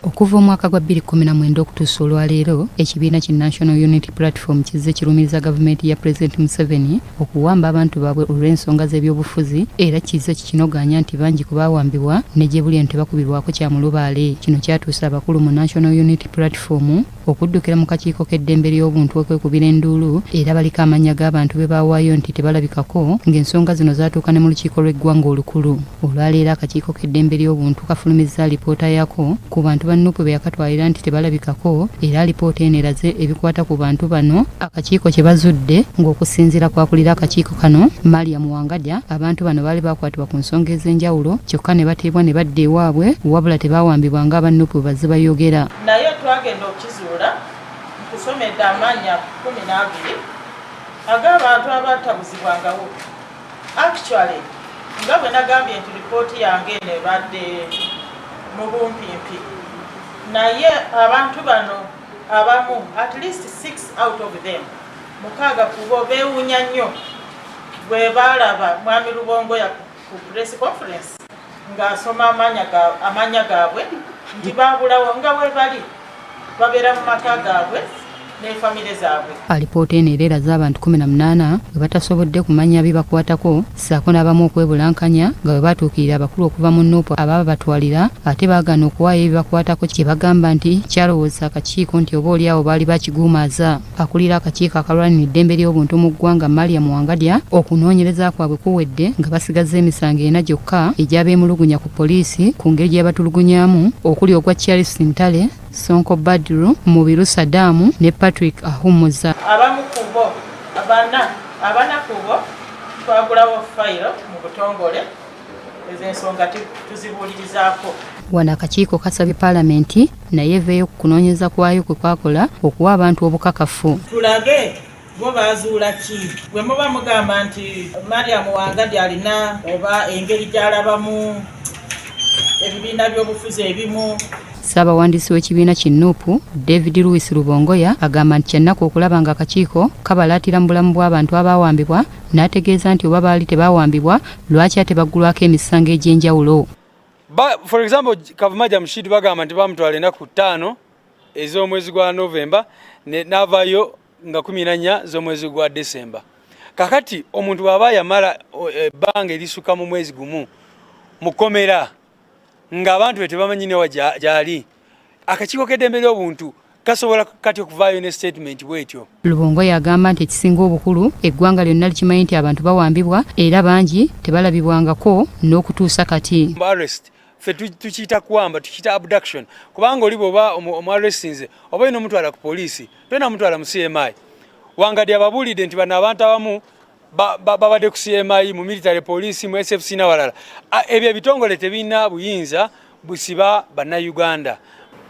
Okuva omwaka gwa 2019 okutuusa olwaleero ekibiina ki National Unity Platform kizze kirumiriza gavumenti ya President Museveni okuwamba abantu baabwe olw'ensonga z'ebyobufuzi era kizze kikinoganya nti bangi ku baawambibwa ne gye buli ente bakubirwako kya mulubaale. Kino kyatuusa abakulu mu National Unity Platform okuddukira mu kakiiko k'eddembe ly'obuntu okwekubira enduulu era baliko amannya g'abantu be baawaayo nti tebalabikako ng'ensonga zino zaatuuka ne mu lukiiko lw'eggwanga olukulu. Olwaleero akakiiko k'eddembe ly'obuntu kafulumizza alipoota yaako ku bantu bannupu be yakatwalira nti tebalabikako era alipoota eno eraze ebikwata ku bantu bano akakiiko kye bazudde ng'okusinziira kwakulira akakiiko kano Mariam Wangadya abantu bano baali bakwatibwa ku nsonga ez'enjawulo kyokka ne bateebwa ne badda ewaabwe wabula tebaawambibwa ng'abannupu bwe bazibayogera. Naye twagenda okukizuula nkusomedde amannya 12 ag'abantu abatabuzibwangawo. Actually nga bwe nagambye nti lipooti yange eno ebadde mu bumpimpi naye abantu bano abamu at least 6 out of them mukaaga kubo beewuunya nnyo bwe balaba mwami Rubongoya ku press conference ng'asoma amanya gaabwe nti baabulawo nga bwe bali babeera mu maka gaabwe n'efamire zaabwe. Alipoota eno era eraza abantu 18 bwe batasobodde kumanya bibakwatako ssaako n'abamu okwebulankanya nga bwe batuukirira abakulu okuva mu Nuupu ababa batwalira ate baagana okuwaayo ebibakwatako kye bagamba nti kyalowooza akakiiko nti obaolyawo baali bakiguumaaza. Akulira akakiiko akalwanira eddembe ly'obuntu mu ggwanga Mariam Wangadya okunoonyereza kwabwe kuwedde nga basigaza emisango 4 gyokka egy'abeemulugunya ku poliisi ku ngeri gye batulugunyaamu okuli ogwa Charles Ntale, Sonko Badru, Mubiru Sadamu ne Patrick Ahumuza. Abamu kubo abana kubo twagulawo fayiro mu butongole ez'ensonga tuzibulirizaako. Wano akakiiko kasabye Paalamenti naye eveeyo ku kunoonyeza kwayo kwe kwakola okuwa abantu obukakafu. Tulage bo baazuula ki bwe muba mugamba nti Mariam Wangadya alina oba engeri gy'alabamu ebibiina by'obufuzi ebimu. Ssaabawandiisi w'ekibiina ki Nuupu David Louis Rubongoya agamba nti kyennaku okulaba nga akakiiko kabalaatira mu bulamu bw'abantu abaawambibwa n'ategeeza nti oba baali tebaawambibwa lwaki ate baggulwako emisango egy'enjawulo. For example, Kavuma Jamshid bagamba nti bamutwala ennaku 5 ez'omwezi gwa Novemba n'avaayo nga 14 z'omwezi gwa December. Kakati omuntu bw'aba yamala ebbanga erisuka mu mwezi gumu mukomera ng'abantu be tebamanyi ne wa gyali akakiiko k'eddembe ly'obuntu kasobola kati okuvaayo ne statement bwetyo. Rubongoya agamba nti ekisinga obukulu eggwanga lyonna likimanyi nti abantu bawambibwa era bangi tebalabibwangako n'okutuusa kati. Arrest fe tukiyita kuwamba tukiyita abduction kubanga oli bw'oba omuarrestinze oba olina omutwala ku poliisi tolina mutwala mu CMI. Wangadya ababuulidde nti bano abantu abamu babadde ku CMI mu military police mu SFC n'awalala. Ebyo ebitongole tebirina buyinza busiba bannayuganda.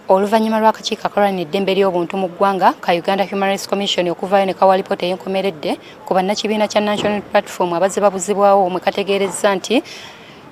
Oluvannyuma lw'akakiiko akalwanira eddembe ly'obuntu mu ggwanga ka Uganda Human Rights Commission okuvaayo ne kawa lipoota ey'enkomeredde ku bannakibiina kya National Platform abazze babuzibwawo mwe kategeerezza nti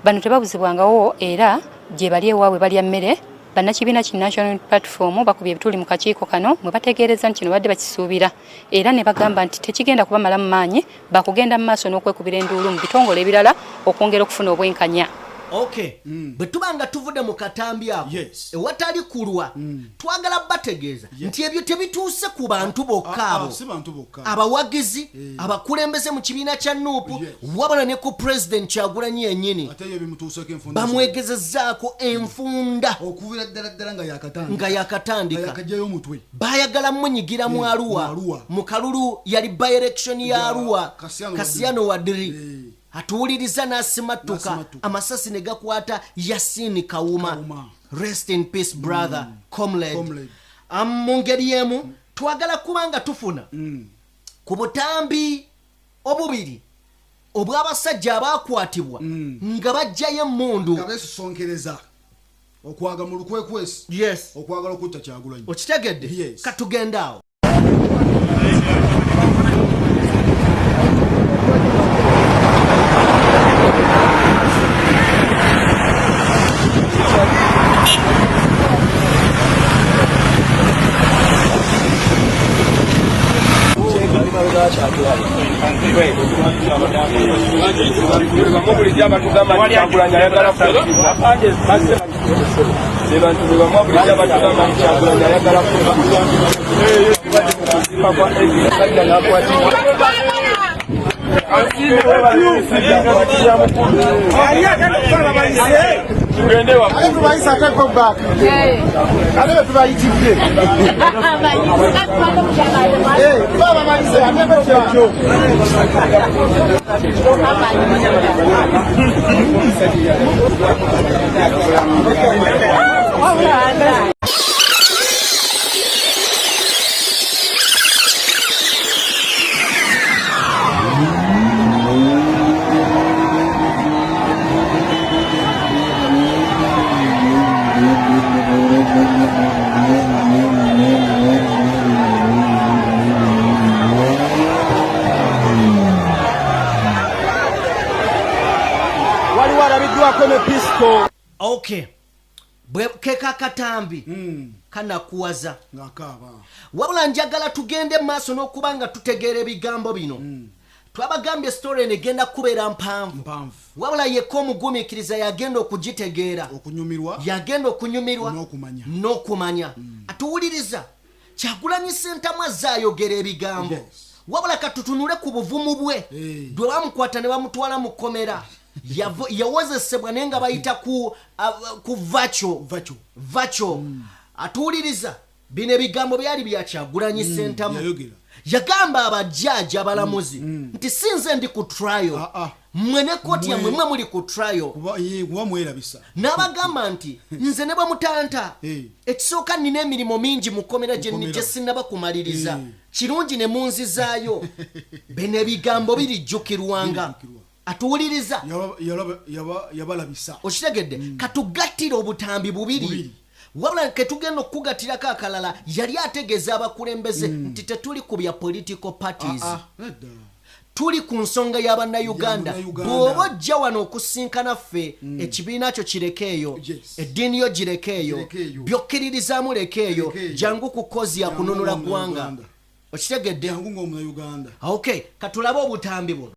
bano tebabuzibwangawo era gye bali ewaabwe balya mmere. Bannakibiina ki National Platform bakubye ebituli mu kakiiko kano mwe bategeereza nti kino badde bakisuubira era ne bagamba nti tekigenda kubamala mu maanyi bakugenda mu maaso n'okwekubira enduulu mu bitongole ebirala okwongera okufuna obwenkanya. Okay. Bwe tubanga tuvudde mu katambi ako ewatali kulwa twagala bategeeza nti ebyo tebituuse ku bantu bokka abo abawagizi abakulembeze mu kibiina kya Nuupu wabula ne ku President Kyagulanyi yennyini bamwegezezzaako enfunda okuvira ddala nga yakatandika baayagala munyigira mu Arua mu kalulu yali by-election ya Arua Kasiyano Wadri atuwuliriza n'asimatuka amasasi ne gakwata Yasini Kawuma. Rest in peace brother, comrade. Mu ngeri y'emu twagala kubanga tufuna ku butambi obubiri obw'abasajja abaakwatibwa nga bajjayo emmundu nga beesosonkereza okwaga mu lukwekwesi okwagala okutta Kyagulanyi. Okitegedde? Katugenda awo. Okay. Keka katambi kanakuwaza ngakaba wabula njagala tugende maaso n'okubanga tutegeera ebigambo bino twabagambye story negenda kubeera mpanvu wabula yekko omugumiikiriza yagenda okugitegeera yagenda okunyumirwa n'okumanya atuwuliriza Kyagulanyi Ssentamu azze ayogera ebigambo wabula katutunule ku buvumu bwe bwe bamukwata ne bamutwala mu kkomera yawozesebwa naye nga bayita ku vacho atuwuliriza bino ebigambo byali bya Kyagulanyi Ssentamu yagamba abajaji abalamuzi nti sinze ndi ku trial mmwe ne koti yammwe mmwe muli ku trial n'abagamba nti nze ne bamutanta ekisooka nnina emirimu mingi mu kkomera gye sinnaba kumaliriza kirungi ne munzizaayo bino ebigambo birijjukirwanga atuwuliriza okitegedde katugattira obutambi bubiri wabula ketugenda okugatirako akalala yali ategeeza abakulembeze nti tetuli ku bya political parties tuli ku nsonga y'abannayuganda bw'oba ojja wano okusinkana ffe ekibiina kyo kirekeeyo eddiini yo girekeeyo byokkiririzaamu lekeeyo jangu ku kozi ya kununula ggwanga okitegedde okay katulabe obutambi buno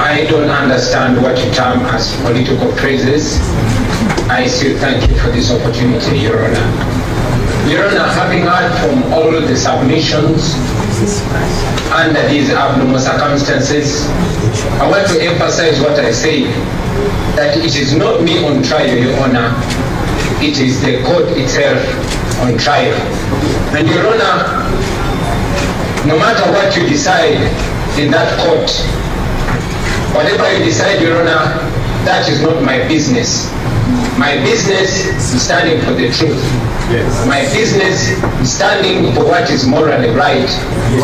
I don't understand what you term as political phrases. I still thank you for this opportunity, Your Honor. Your Honor, having heard from all the submissions under these abnormal circumstances, I want to emphasize what I say, that it is not me on trial, Your Honor. It is the court itself on trial. And Your Honor, no matter what you decide in that court, whatever you decide, Your Honor, that is not my business. My business is standing for the truth. My business is standing for what is morally right.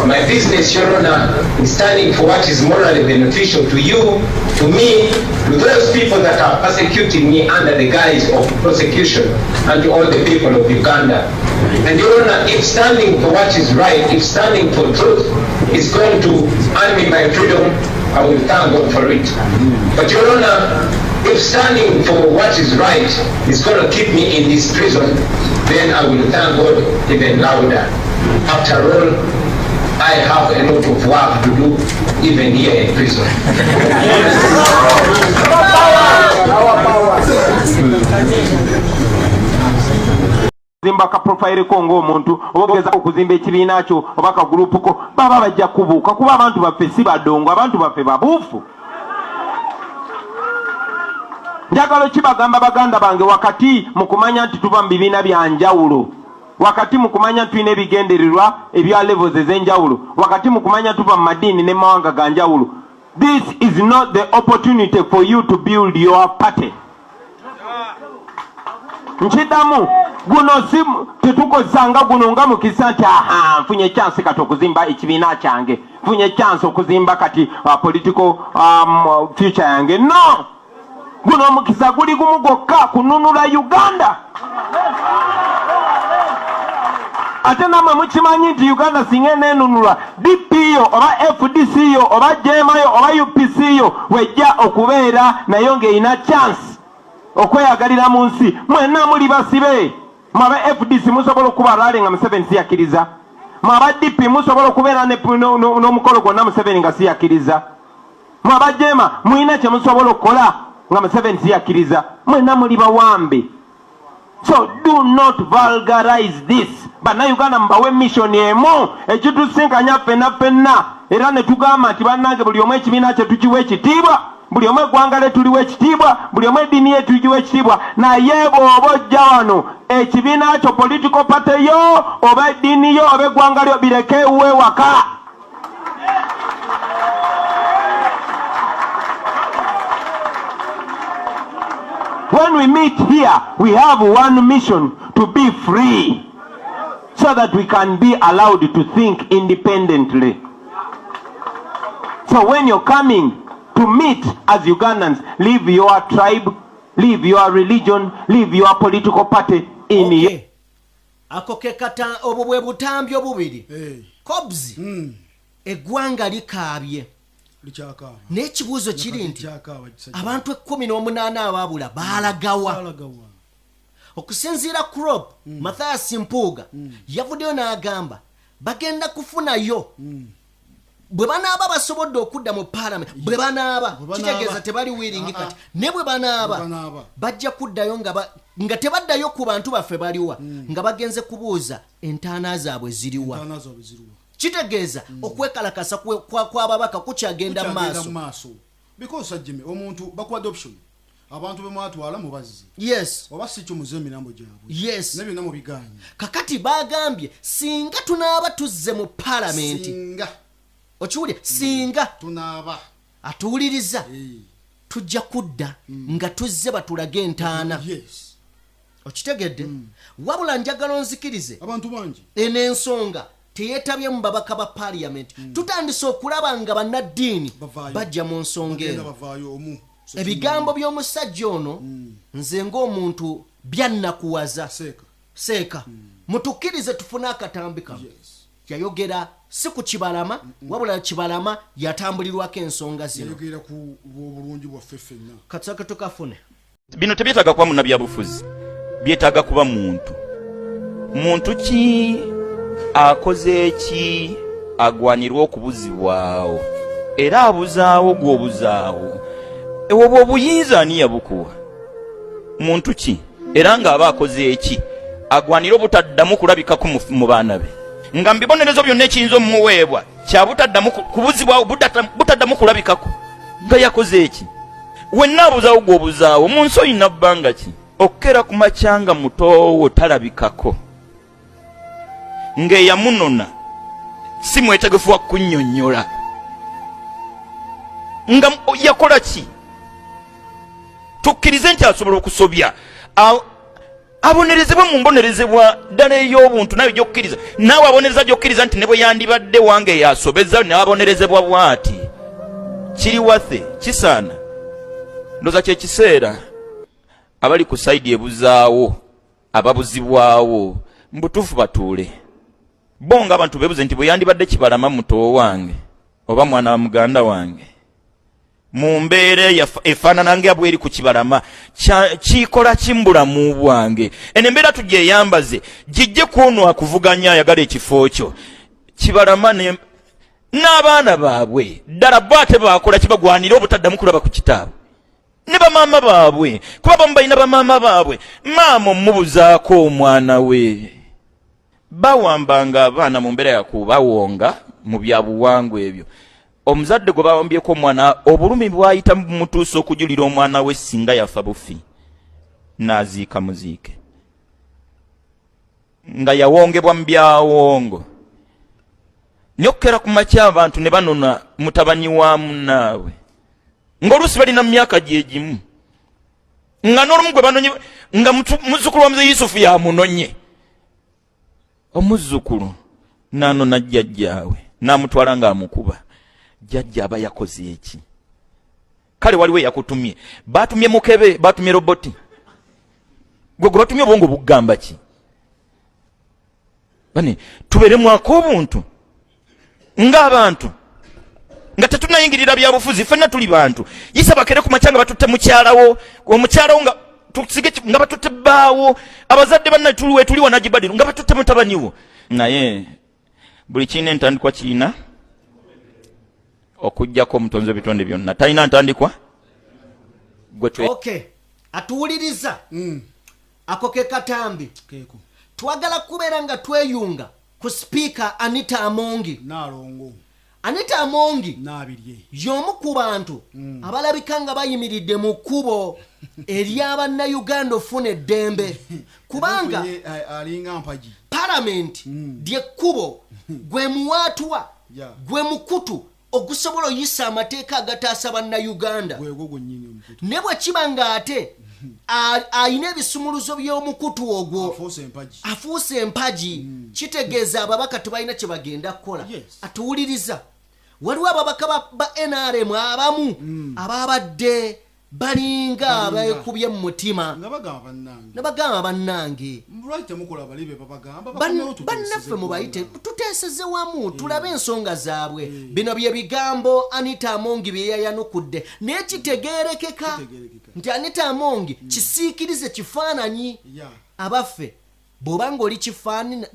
My business, Your Honor, is standing for what is morally beneficial to you, to me, to those people that are persecuting me under the guise of prosecution, and to all the people of Uganda. And Your Honor, if standing for what is right, if standing for truth is going to earn me my freedom, I will thank God for it. But Your Honor, if standing for what is right is going to keep me in this prison, then I will thank God even louder. After all, I have a lot of work to do even here in prison. Zimba ka profile ko ng'omuntu obogeza okuzimba ekibiina kyo oba ka group ko baba bajja kubuuka kuba abantu baffe si badongo abantu baffe babuufu. Njagala kibagamba baganda bange wakati mu kumanya nti tuva mu bibiina bya njawulo, wakati mu kumanya tulina ebigendererwa ebya levels ez'enjawulo, wakati mu kumanya tuva mu madiini ne mawanga ga njawulo. This is not the opportunity for you to build your party. Nchidamu guno simu tetukozanga guno nga mukisa nti nfunye chance kati okuzimba ekibiina kyange, nfunye chance okuzimba kati political future yange. No, guno mukisa guli gumu gwokka kununula Uganda. Ate namwe mukimanyi nti Uganda singa enenunulwa DPO oba FDCO oba JMAyo oba UPCO wejja okubeera nayo ng'erina chance okweyagalira mu nsi. Mwenna muli basibe, mwaba FDC musobola okuba rale nga Museveni siyakiriza, mwaba DP musobola okubeera n'omukolo gwonna Museveni nga siyakiriza, mwaba JMA mulina kye musobola okukola nga Museveni siyakiriza. Mwenna muli bawambe. So do not vulgarize this. Bannayuganda mbawe mission emu ekitusinkanya ffenna era ne tugamba nti bannange buli omu ekibiina kye tukiwa ekitiibwa, buli omu eggwanga lye tuliwa ekitiibwa, buli omu eddiini ye tuliwa ekitiibwa. Naye bw'oba ojja wano ekibiina kyo political party yo oba eddiini yo oba eggwanga lyo bireke ewe waka. When we meet here, we have one mission: to be free, so that we can be allowed to think independently. So when you're coming to meet as Ugandans, leave your tribe, leave your religion, leave your political party in here. Ako kekata obubwe butambi obubiri. Kobzi. Eggwanga likaabye. N'ekibuuzo kiri nti abantu 18 abaabula baalagawa. Okusinziira Crop, Mathias Mpuuga yavuddeyo n'agamba bagenda kufunayo bwe banaaba basobodde okudda mu parliament bwe banaaba kitegeeza tebali wiringi kati ne bwe banaaba bajja kuddayo nga tebaddayo ku bantu baffe baliwa nga bagenze kubuuza entaana zaabwe ziriwa kitegeeza okwekalakasa kw'ababaka kukyagenda mu maaso because Jimmy omuntu bakuwa adoption abantu bemwatwala mubazzi yes oba si kyumuze emirambo gyabwe yes nebyo namo biganye kakati bagambye singa tunaaba tuzze mu parliament okiwulire singa tunaaba atuwuliriza tujja kudda nga tuzze batulaga entaana okitegedde wabula njagala onzikirize abantu bangi en'ensonga teyetabye mu babaka ba parliament tutandise okulaba nga bannaddiini bajja mu nsonga eno ebigambo by'omusajja ono nze ng'omuntu byannakuwaza seeka mutukkirize tufune akatambi kamu yayogera si ku Kibalama wabula Kibalama yatambulirwako ensonga zino katsaka tukafune bino tebyetaaga kuba munnabyabufuzi byetaaga kuba muntu ki akoze ki agwanirwa okubuzibwawo era abuzaawo gw'obuzaawo obwo obuyinza ani yabukuwa muntu ki era ng'aba akoze eki agwanira obutaddamu kulabikako mu baana be nga mbibonerezo byonna ekiyinza omuweebwa kyabutaddamu kubuzibwawo butaddamu kulabikako nga yakoze eki wenna abuzaawo gw'obuzaawo mu nsi oyina bbanga ki okukera ku macyanga mutoowo talabikako ng'eyamunona si mwetegefu wa kunnyonnyola nga yakola ki tukkirize nti asobola okusobya abonerezebwa mu mbonerezebwa ddala ey'obuntu nayo gy'okkiriza naawe abonereza gy'okkiriza nti ne bwe yandibadde wange yasobeza nawe abonerezebwa bw'ati kiri wathe kisaana ndoza kyekiseera abali ku sayidi ebuzaawo ababuzibwawo mbutuufu batuule bo nga abantu beebuze nti bwe yandibadde Kibalama muto wange oba mwana wa muganda wange mu mbeera efaanana ng'abweri ku Kibalama kikola kimbulamu bwange eno embeera tugyeyambaze gijje kuno akuvuganya ayagala ekifo kyo Kibalama n'abaana baabwe ddala bo ate baakola kibagwanira obutaddamu kulaba ku kitaabwe ne bamaama baabwe kuba bamu balina bamaama baabwe maama omubuzaako omwana we bawambanga abaana mu mbeera yakubawonga mu byabuwangwa ebyo omuzadde gwe bawambyeko omwana obulumi bwayita mutuusa okujulira omwana we singa yafa bufi n'aziika muziike nga yawongebwa mu byawongo nyokera ku makya abantu ne banona mutabani wa munnaabwe ng'oluusi balina mu myaka gyegimu nga n'olumu gwe banonye nga muzzukulu wa muze Yusufu yamunonye omuzzukulu n'anona jjajjaawe n'amutwala ng'amukuba jjajja aba yakoze eki kale waliwo yakutumye batumye mukebe batumye roboti gwe batumye obwongo bugamba ki bane tubeeremu ak'obuntu ng'abantu nga tetunayingirira byabufuzi ffenna tuli bantu yisa bakere ku macyanga batutte mukyalawo omukyalawo nga tusige nga batutte bbaawo abazadde banna tuliwo nagibadiru nga batutte mutabaniwo naye buli kiina entandikwa kiina okujjako omutonzi w'ebitonde byonna talina ntandikwa okay atuwuliriza ako ke katambi twagala kubeera nga tweyunga ku sipiika Anita Amongi nalongo Anita Amongi y'omu ku bantu abalabika nga bayimiridde mu kkubo ery'abannayuganda ofuna eddembe kubanga alinga mpaji parliament ly'ekkubo gwe muwaatwa gwe mukutu okusobola oyisa amateeka agataasa bannayuganda ne bwe kiba ng'ate ayina ebisumuluzo by'omukutu ogwo afuuse empaji kitegeeza ababaka tebalina kye bagenda kukola atuwuliriza waliwo ababaka ba NRM abamu ababadde balinga abeekubye mu mutima ne bagamba bannange bannaffe mubayite tuteeseze wamu tulabe ensonga zaabwe bino bye bigambo Anita Amongi bye yayanukudde naye kitegeerekeka nti Anita Amongi kisiikirize kifaananyi abaffe bw'obanga oli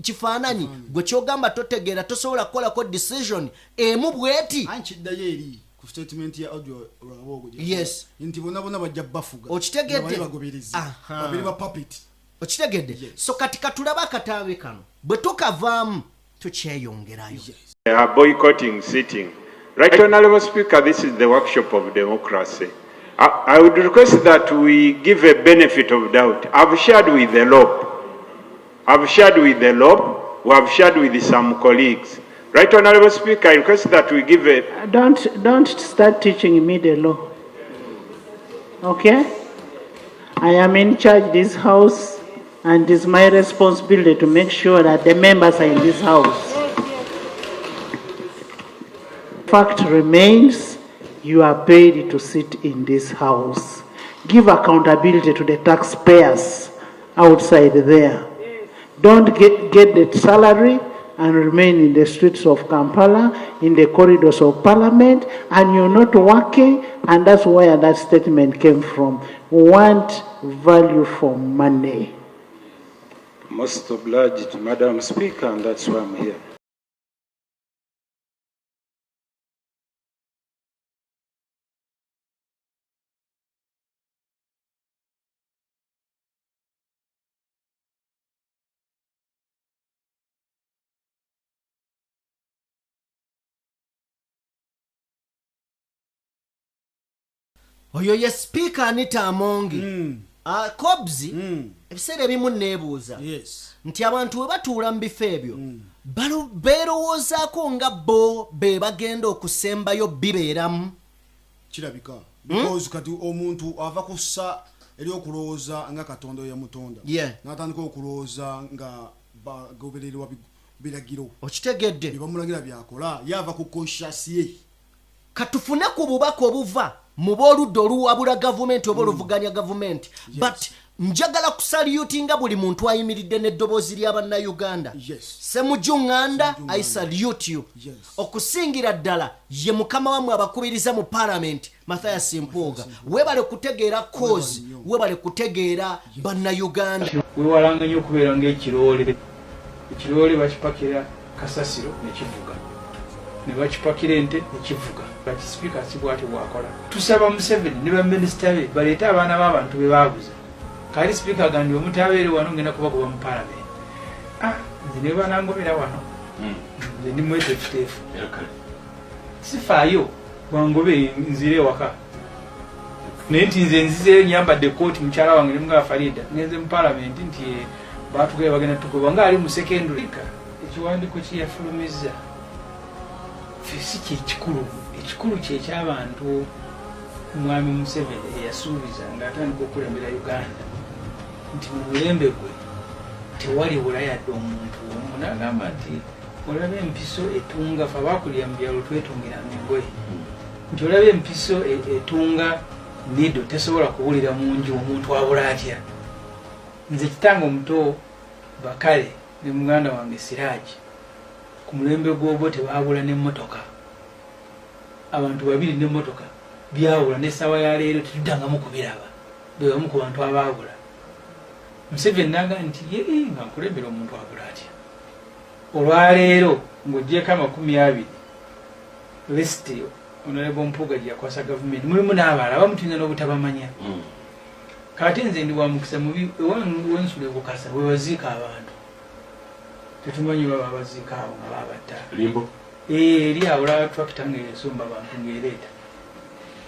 kifaananyi gwe kyogamba totegeera tosobola kukolako decision emu bweti ankiddayo eri ku statement ya audio lwabogo yes nti bonna bajja bafuga okitegedde bagobereza babiri ba puppet okitegedde so kati katulaba akatambi kano bwe tukavaamu tukyeyongerayo. They are boycotting sitting. Right, Honorable Speaker, this is the workshop of democracy. I would request that we give a benefit of doubt. I've shared with the LOB. We have shared with some colleagues. Right, Honorable Speaker, I request that we give a... Don't start teaching me the law. Okay? I am in charge of this house, and it's my responsibility to make sure that the members are in this house. Fact remains, you are paid to sit in this house. Give accountability to the taxpayers outside there. Don't get the salary and remain in the streets of Kampala, in the corridors of Parliament, and you're not working, and that's where that statement came from. Want value for money. Most obliged, Madam Speaker, and that's why I'm here. Oyo ye speaker Anita Amongo. Kobzi ebiseera ebimu neebuuza nti abantu bwe batuula mu bifo ebyo beerowoozaako nga bo be bagenda okusembayo bibeeramu kirabika because kati omuntu ava kussa eri okulowooza nga Katonda yamutonda n'atandika okulowooza nga bagobererwa biragiro okitegedde bamulagira byakola yava ku conscious ye. Katufune ku bubaka obuva mu booludda oluwabula gavumenti oba oluvuganya gavumenti but njagala kusalutinga buli muntu ayimiridde n'eddoboozi ly'abannayuganda. Semujunganda, I salute you. Okusingira ddala ye mukama wamwe abakubiriza mu parliament Mathias Mpuuga. Webale kutegeera cause, webale kutegeera bannayuganda. Wewalanga nnyo okubeera ng'ekiroole. Ekiroole bakipakira kasasiro ne kivuga. Ne bakipakira ente ne kivuga. Kati speaker sibwati bwakola. Tusaba Museveni ne baminisita be baleete abaana b'abantu be baabuza. Kali speaker agambye omutabeere wano ngenda kubagoba mu parliament. Nze ne banangobera wano. Nze ndi mweteefuteefu. Sifaayo bangobe nzire waka. Naye nti nze nzizeeyo nyambadde kooti mukyala wange ne mugaba Farida ngenze mu parliament nti baatugeye bagenda tugoba nga ali mu secondary. Ekiwandiiko kiyafulumizza. Si kyekikulu. Ekikulu kyeky'abantu Mwami Museveni eyasuubiza ng'atandika okulembera Uganda nti mu mulembe gwe tewali bulayadde omuntu omu n'agamba nti olaba empiso etunga fe abaakulira mu byalo twetungiranga engoye nti olaba empiso etunga nido tesobola kuwulira mu nju omuntu abula atya. Nze kitange omuto Bakale ne muganda wange Siraaji ku mulembe gw'obwo tebaabula n'emmotoka. Abantu babiri n'emmotoka byawula n'essaawa ya leero tetuddangamu kubiraba be bamu ku bantu abaabula. Museveni n'agamba nti nga nkulembera omuntu abula atya. Olwaleero ng'oggyeko 20 lisiti Honorable Mpuuga gye yakwasa gavumenti mulimu n'abalala bamutunda n'obutabamanya. Kati nze ndi wa mukisa mubi wensula ebukasa we baziika abantu tetumanyi baba abaziika abo nga babatta limbo eri awula tractor ng'esomba abantu ng'ereeta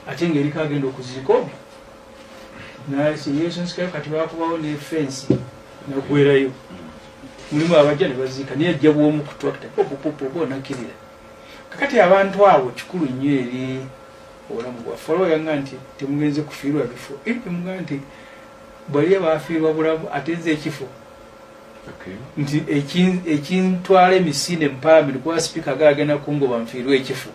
ate ng'eriko agenda okuziika obwo yesu kati bakubawo ne fensi nagwerayo mulimu abajja ne baziika naye ajja bw'omu ku tractor popopopo nakirira. Kakati abantu abo kikulu nnyo eri obulamu bwaffe. Olwo yanga nti temugenze kufiirwa bifo muga nti bwali baafiirwa bulamu ate nze ekifo nti ekintwala emisinde mu palamenti kuba sipiika agagenda kungoba nfiirwa ekifo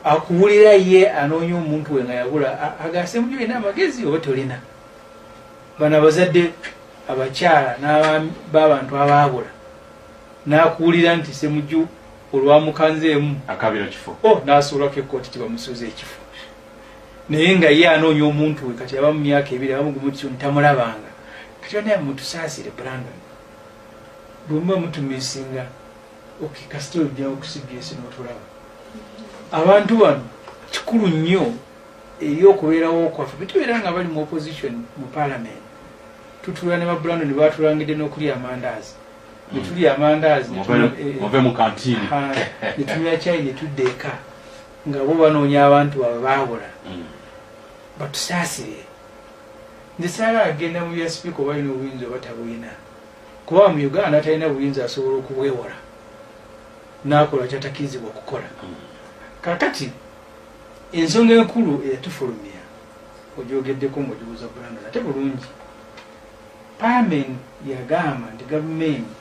akuwulira ye anoonya omuntu we nga yabula agase mujo olina amagezi oba tolina. Bano abazadde abakyala b'abantu abaabula n'akuwulira nti Semujju olwamukanzeemu akabira kifo n'asuulako ekkooti tibamusuuza ekifo naye nga ye anoonya omuntu we kati aba mu myaka 2 abamu gumu kityo ntamulabanga kati naye mutusaasire Brandon bwemba mutumisinga kasita ojja okuCBS n'otulaba abantu bano kikulu nnyo eri okubeerawo kwaffe betubeera nga bali mu opposition mu parliament tutula ne babulano ne batulangidde n'okulya amandaazi netulya amandaazi muve mu kantini netunywa cyayi netudda eka nga bo banoonya abantu baabwe baabula batusaasire nze saala agenda mu bya sipiika oba alina obuyinza oba tabuyina kuba mu Uganda talina buyinza asobola okubwewola n'akola kyatakirizibwa okukola kakati ensonga enkulu eyatufulumya ogyogeddeko mugibuuza bulanda ate bulungi paamen yagamba nti gavumenti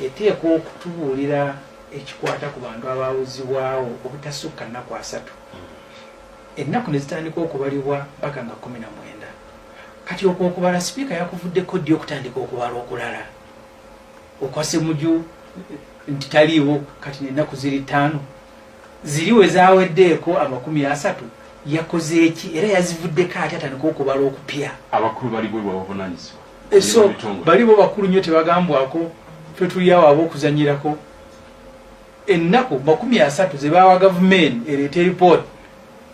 eteekwa okutubuulira ekikwata ku bantu abaawuzibwawo obutasukka nnaku 3 ennaku ne zitandika okubalibwa mpaka nga 19 kati okwokubala sipiika yakuvuddeko ddi okutandika okubala okulala okwase muju nti taliiwo kati nennaku ziri 5 ziriwe zaweddeeko 30 yakoze eki era yazivuddeko ate atandika okubala okupya abakulu bali bwe bwabuvunanyizibwa so balibo bakulu nnyo tebagambwako ffe tuli awo ab'okuzanyirako ennaku 30 ze bawa gavumenti ereeta ripooti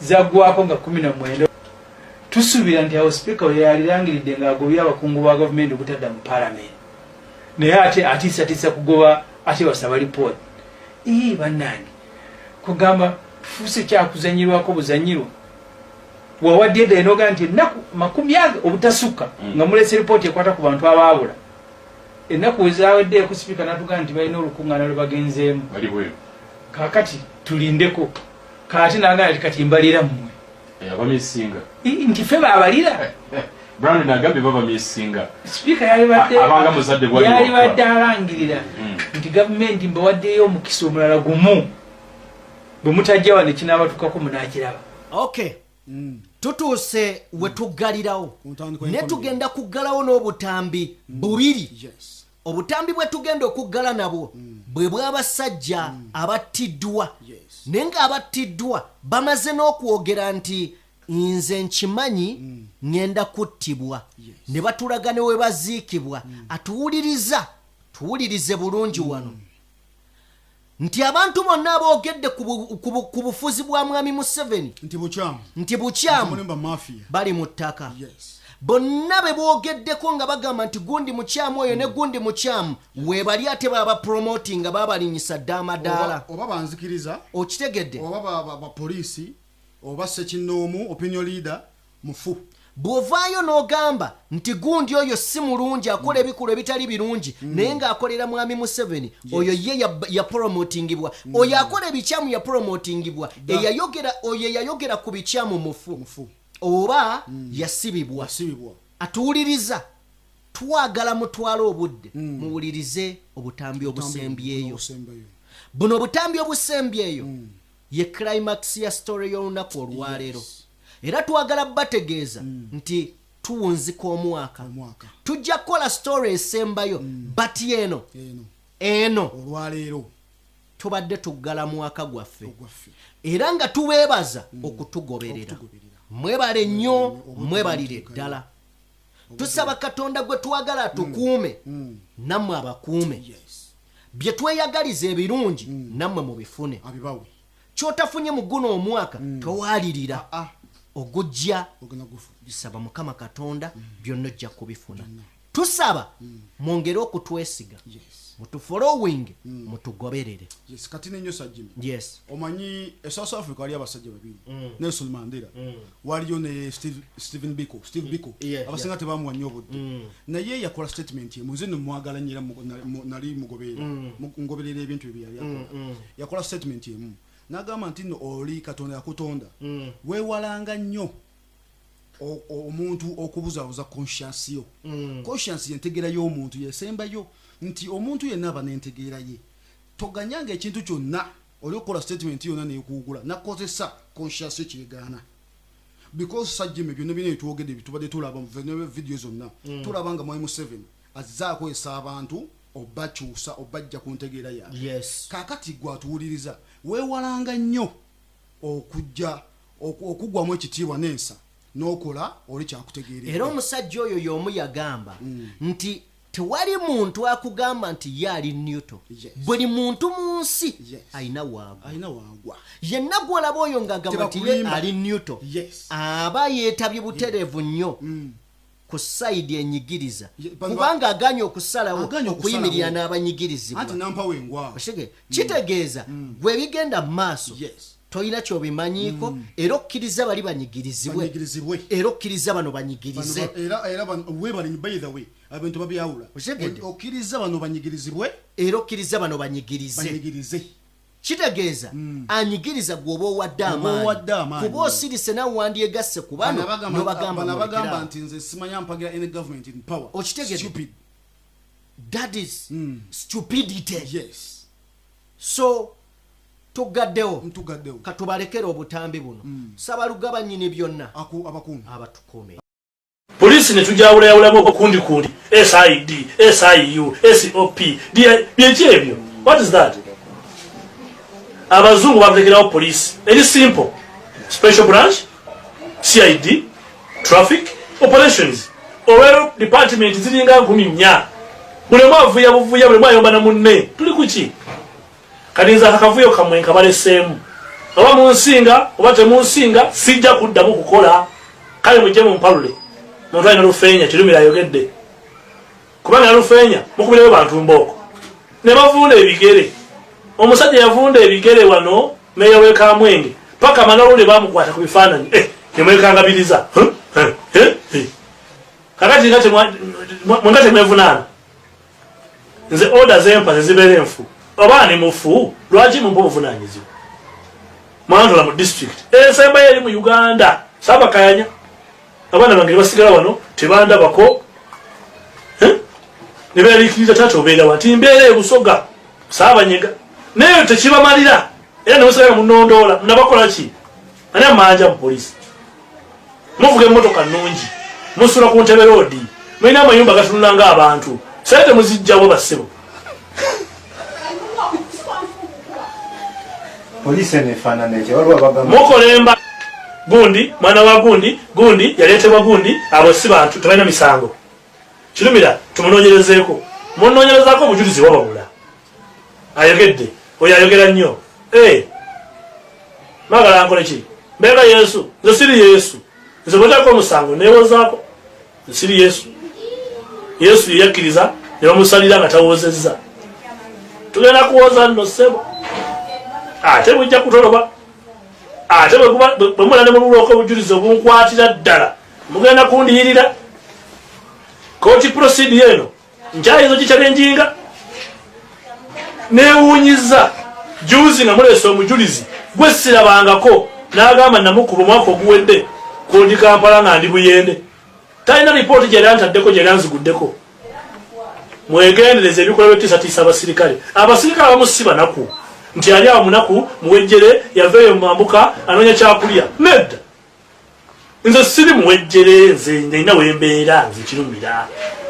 zaggwako nga 19 tusuubira nti awo sipiika we yalirangiridde ng'agobye abakungu ba gavumenti okutadda mu paalamenti naye ate atiisatiisa kugoba ate basaba ripooti bannange kugamba tufuuse kyakuzanyirwako buzanyirwa wawadde edda enoga nti ennaku 20 obutasukka nga mulese ripooti ekwata ku bantu abaabula ennaku wezaweddeeko sipiika natugaa nti balina olukuŋŋaana lwe bagenzeemu kaakati tulindeko kaate nagamba ti kati mbalira mmwe abamisinga nti ffe baabalira Brown nagambye babamisinga sipiika yalibadde alangirira nti gavumenti mbawaddeyo omukisa omulala gumu bwe mutajja wano ekinaabatuukako munaakiraba okay tutuuse we tuggalirawo ne tugenda kuggalawo n'obutambi bubiri obutambi bwe tugenda okuggala nabwo bwe bw'abasajja abattiddwa naye ng'abattiddwa bamaze n'okwogera nti nze nkimanyi ngenda kuttibwa ne batulaga ne we baziikibwa tuwulirize bulungi wano nti abantu bonna aboogedde ku bufuzi bwa mwami Museveni nti bukyamu bali mu ttaka bonna be boogeddeko nga bagamba nti gundi mukyamu oyo ne gundi mukyamu weebali ate baba promotinga babalinyisa dda amadaala oba banzikiriza okitegedde oba bapoliisi oba sekinoomu opinion leader mufu bw'ovaayo n'ogamba nti gundi oyo si mulungi akola ebikulu ebitali birungi naye ng'akolera mwami Museveni oyo ye yapromotingibwa oyo akola ebikyamu yapromotingibwa oyo eyayogera ku bikyamu mufu oba yasibibwa atuwuliriza twagala mutwala obudde muwulirize obutambi obusembyeyo buno obutambi obusembyeyo ye climax ya story y'olunaku olwaleero era twagala bategeeza nti tuwunzika omwaka tujja kukola story esembayo bati eno olwaleero tubadde tuggala mwaka gwaffe era nga tubeebaza okutugoberera mwebale nnyo mwebalire ddala tusaba Katonda gwe twagala tukuume nammwe abakuume bye tweyagaliza ebirungi nammwe mubifune kyotafunye mu guno omwaka towalirira ogujja gisaba Mukama Katonda byonna ojja kubifuna tusaba mwongere okutwesiga mutufollowing mutugoberere kati nenyo sajjimi omanyi South Africa wali abasajja babiri Nelson Mandela waliyo ne Steve Biko abasinga tebamuwa nnyo obudde naye yakola statement ye muze nemwagala nyira nali mugoberera ebintu ebyali yakola statement yemu n'agamba nti nno oli Katonda yakutonda weewalanga nnyo omuntu okubuzaabuza conscience yo conscience yentegeera y'omuntu yesembayo nti omuntu yenna aba n'entegeera ye toganyanga ekintu kyonna oli okukola statement yonna neekuugula nakozesa conscience kyegaana because sajjime byonna bina etwogedde bitubadde tulaba mu video zonna tulaba nga mwami Museveni azzaako esa abantu obakyusa obajja ku ntegeera yaabwe kaakati gwe atuwuliriza weewalanga nnyo okugwamu ekitiibwa n'ensa n'okola oli kyakutegeerera era omusajja oyo y'omu yagamba nti tewali muntu akugamba nti ye ali neutral. Buli muntu mu nsi ayina wagwa. Yenna gwolaba oyo ng'agamba nti ye ali neutral aba yeetabye butereevu nnyo ku sayidi enyigiriza kubanga aganye okusalawo okuyimirira n'abanyigirizibwa. Kitegeeza gwe bigenda mu maaso toyina kyobimanyiiko era okkiriza bali banyigirizibwe era okkiriza bano banyigirize abantu babyawula okkiriza bano banyigirizibwe era okkiriza bano banyigirize. Kitegeeza anyigiriza gwoba owadde amaanyi kuba osirise nawe wandyegasse ku bano nobagamba nti nze simanya mpagira any government in power. Stupid. That is stupidity. So tugaddewo katubalekera obutambi buno sabalugaba nnyini byonna abatukuume. Polisi ne tujawulayawulamu okundi SID, SIU, SOP, byeki ebyo? What is that? Abazungu bategerawo polisi. Eri simple. Special branch, CID, traffic, operations. Olwero department ziringa 10. Bulemu avuya buvuya bulemu ayomba na munne. Tuli kuki? Kadinza akavuyo kamwe kabaleseemu. Oba munsinga, oba temunsinga, sijja kuddamu kukola. Kale mujje mu mpalule. Muntu alina Lufeenya Kirumira ayogedde. Kubanga Lufeenya mukubireyo bantu mboko. Ne bavunda ebigere. Omusajja yavunda ebigere wano meya w'Ekamwenge. Paka Manalule bamukwata ku bifaananyi. Nemwekangabiriza. Kakati ngate mwevunaana. Nze order z'empase zibeere enfu. Obaani mufu lwaki mumpa obuvunaanyizibwa. Mwandola mu district. Ensemba yeri mu Uganda. Sabakayanya. Abana bange basigala wano tebandabako. Ne beerikiriza taata obeera wati mbeera ebusoga. Saabanyega. Naye tekibamalira. Era ne musalaga munondoola. Nabakola ki? Ani amanja mu polisi. Muvuga emmotoka nnungi. Musula ku Ntebe Road. Mulina amayumba gatunula ng'abantu. Sente muzijjawo bassebo. Polisi nefaanana ekyo waliwo abagamba mukolemba gundi mwana wa gundi yaleetebwa gundi abo si bantu tebalina misango. Kirumira tumunoonyerezeeko munoonyerezaako obujulizi wababula ayogedde oyo ayogera nnyo magala nkole ki mbeera Yesu nze siri Yesu nze bwetako omusango neewozaako nze siri Yesu yeyakkiriza ne bamusalira nga tawoozezza. Tugenda kuwoza nno ssebo ate bujja kutoloba ate bwe mula ne mululwako obujulizi obunkwatira ddala mugenda kundiyirira kooti prosidi eno nkyayizo kikyalenjinga neewuunyiza juzi nga muleese omujulizi gwe sirabangako n'agamba namukuba omwaka oguwedde koodi Kampala nga ndi Buyende talina lipooti gyali antaddeko gyali anziguddeko. Mwegendereze ebikola by'otiisatiisa abasirikale abamu si banaku nti ali awo munaku muwejjere yaveeyo mumambuka anoonya kyakulya. Nedda nze siri muwejjere nze nina wembeera nze Kirumira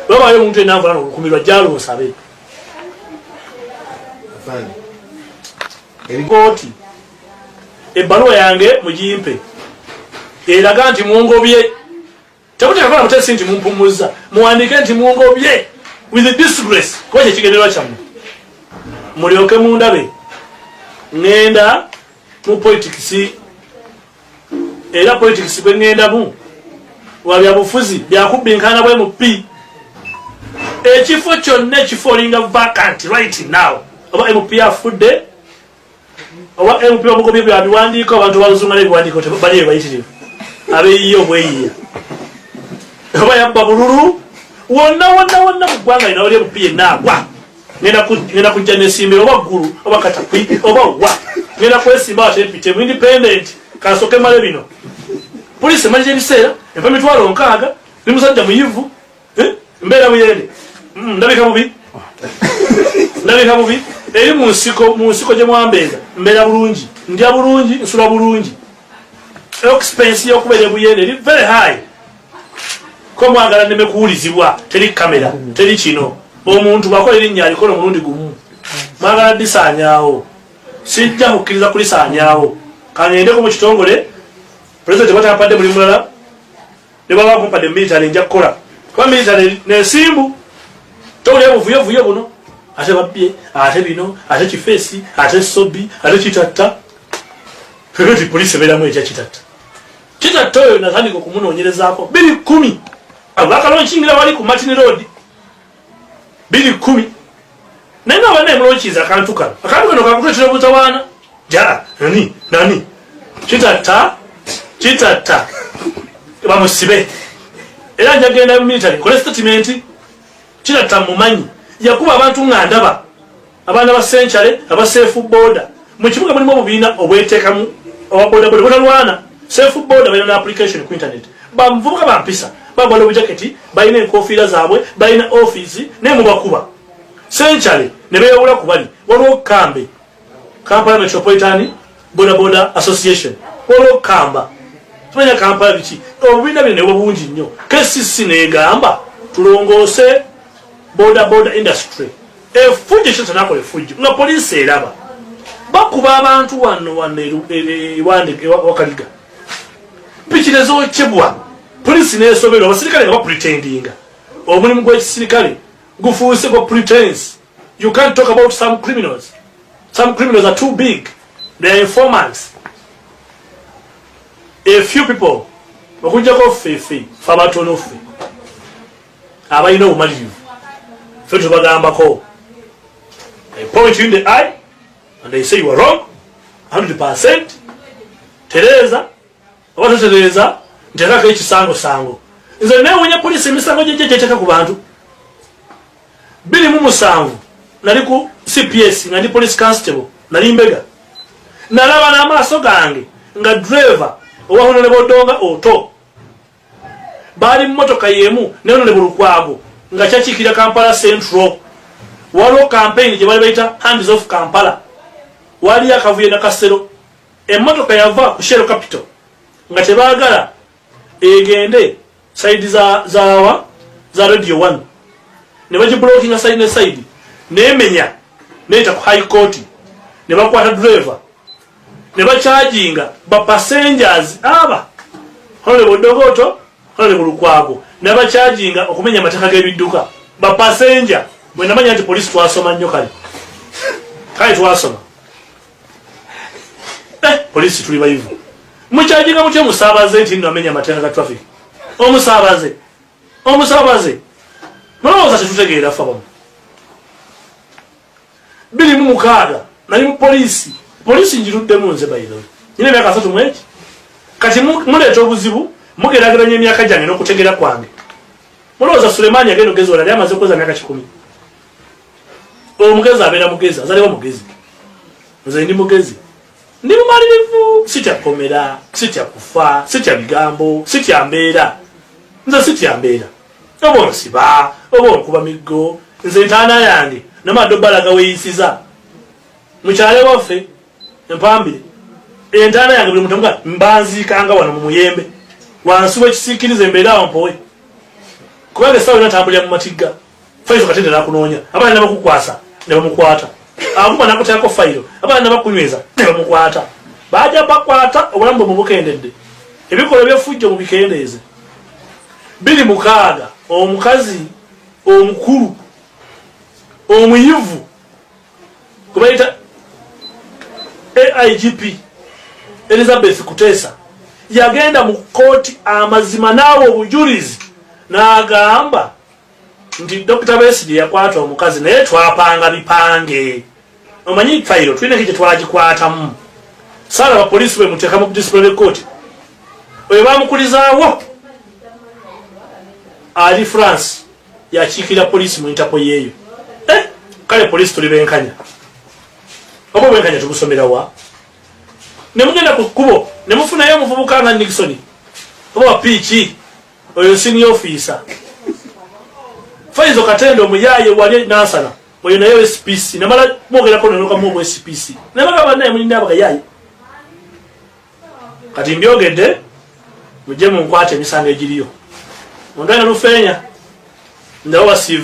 babayo omuntu enanvula n'olukumirwa gyalonsabe kooti ebbaluwa yange mugimpe eraga nti mungobye temuteekakola mutesi nti mumpumuzza muwandike nti mungobye with disgrace kuba kyekigenderwa kyammwe mulyoke mundabe ngenda mu politics era politics kwe ngendamu wabyabufuzi byakubbinkana bwe MP ekifo kyonna ekifoolinga vacant right now oba MP afudde oba MP omugobye byabiwandiika abantu baluzunga n'ebiwandiiko tebaliyo bayitirivu abeeyiyo obweyiya oba yabba bululu wonna mu ggwanga lina wali MP yenna agwa ngenda kujja nesimbira oba ggulu oba katakwi oba wa ngenda kwesimba watepitemu independent kasoke male bino polisi emalira ebiseera empa emitwalo 6 ndi musajja muyivu mbeera Buyende ndabika bubi eri mu nsiko gye mwambeeza mbeera bulungi ndya bulungi nsula bulungi expense y'okubeera Buyende eri very high ko mwagala nneme kuwulizibwa teri kamera teri kino omuntu bwakola erinnya alikola omulundi gumu mwagala disaanyaawo sijja kukkiriza kulisaanyaawo kangendeko mu kitongole pulezidenti batampadde buli mulala ne baba kumpadde military nja kukola kuba military nensimbu tole buvuyo buno ate babye ate bino ate kifesi ate sobi ate kitatta fekati police bera mwe kitatta kitatta oyo natandika okumunoonyerezaako 210 abakalonkingira wali ku Martin Road 210 naye nga banne mulonkiza akantu kano kakutetera obutawaana ja nani kitatta bamusibe era njagenda military kole statement kitatta mumanyi yakuba abantu nga ndaba abaana ba Century aba safe border mu kibuga mulimu obubiina obweteekamu owaboda butalwana safe border balina application ku internet bamuvubuka bampisa babala obujaketi balina enkofiira zaabwe balina office ne mubakuba Century ne beewula ku bali waliwo kambe Kampala Metropolitan Boda Association waliwo kamba tumenya Kampala biki obubiina bino ne bungi nnyo KCC negamba tulongoose border industry efujje kyo tanakole efujje nga police eraba bakuba abantu wano wakaliga pikirezo chebwa police nesobera abasirikale nga pretendinga omulimu gw'ekisirikale gufuuse kwa pretense. You can't talk about some criminals are too big, they are informants. A few people bakujjako fefe fabatono fe abayina obumalivu fe tubagambako. They point you in the eye and they say you are wrong 100%. Tereza oba Tereza ntekako ekisango nze newunya polisi emisango gyegyeteka ku bantu 207 nali ku CPS nga ndi police constable nali Mbega nalaba n'amaaso gange nga driver owahono ne bodonga oto bali mmotoka yemu neno ne bulukwago nga kyakikira Kampala Central waliwo campaign gye bali bayita Hands Off Kampala wali akavuye na kasero emmotoka yava ku Shell Capital nga tebaagala egende side za Radio 1 ne baji blocking side ne side nemenya neta ku High Court ne bakwata driver ne bacharginga ba passengers aba hole bodogoto hole bulukwago ne bacharginga okumenya mataka g'ebidduka ba passenger bwe namanya nti police twasoma nnyo kale twasoma police tuli bayivu mucharginga mutye musabaze nti ndamenya mataka ga traffic omusabaze mulowooza tetutegeera fa bamu 206 nali mu polisi njiruddemu nze bayiro nyine myaka 3 mweki kati muleeta obuzibu mugerageranya emyaka gyange n'okutegeera kwange mulowooza Sulemani agenda ogezi wala amaze kukoza myaka 10 omugezi abeera mugezi azaliwo mugezi nze ndi mugezi ndi mumalirivu sitya komera sitya kufa sitya bigambo sitya mbeera nze sitya mbeera oba onsiba oba onkuba miggo nze ntaana yange namadobala gaweyisiza mukyale waffe empambire entaana yange buli mutamuga mbanziikanga wano mu muyembe wansi w'ekisiikirize embeera awo mpowe kubanga essaawa natambulira mu matigga fayiro katende nakunoonya abaana nabakukwasa ne bamukwata akuma nakuteekako fayiro abaana nabakunyweza ne bamukwata bajja bakwata obulamu bwe mubukendedde ebikolwa by'effujjo mubikendeeze 206 omukazi omukulu omuyivu kubayita AIGP Elizabeth Kutesa yagenda mu kooti amazima naawe obujulizi n'agamba nti Dr. Besigye yakwata omukazi naye twapanga bipange omanyi fayiro tulina kye twagikwatamu sala abapolisi bwe muteeka mu disciplinary court oyo bamukulizaawo ali France yakiikira polisi mu Interpol yeeyo kale polisi tuli benkanya obo benkanya tugusomera wa ne mugenda ku kkubo ne mufunayo omuvubuka nga Nixon oba pichi oyo senior officer Faizo Katendo omuyaye wali nasana oyo nayo SPC namala mwogerako nenoka mwogo SPC nabagamba naye mulinde abagayaye kati mbyogedde mujje munkwate emisango egiriyo ondana lufenya ndawo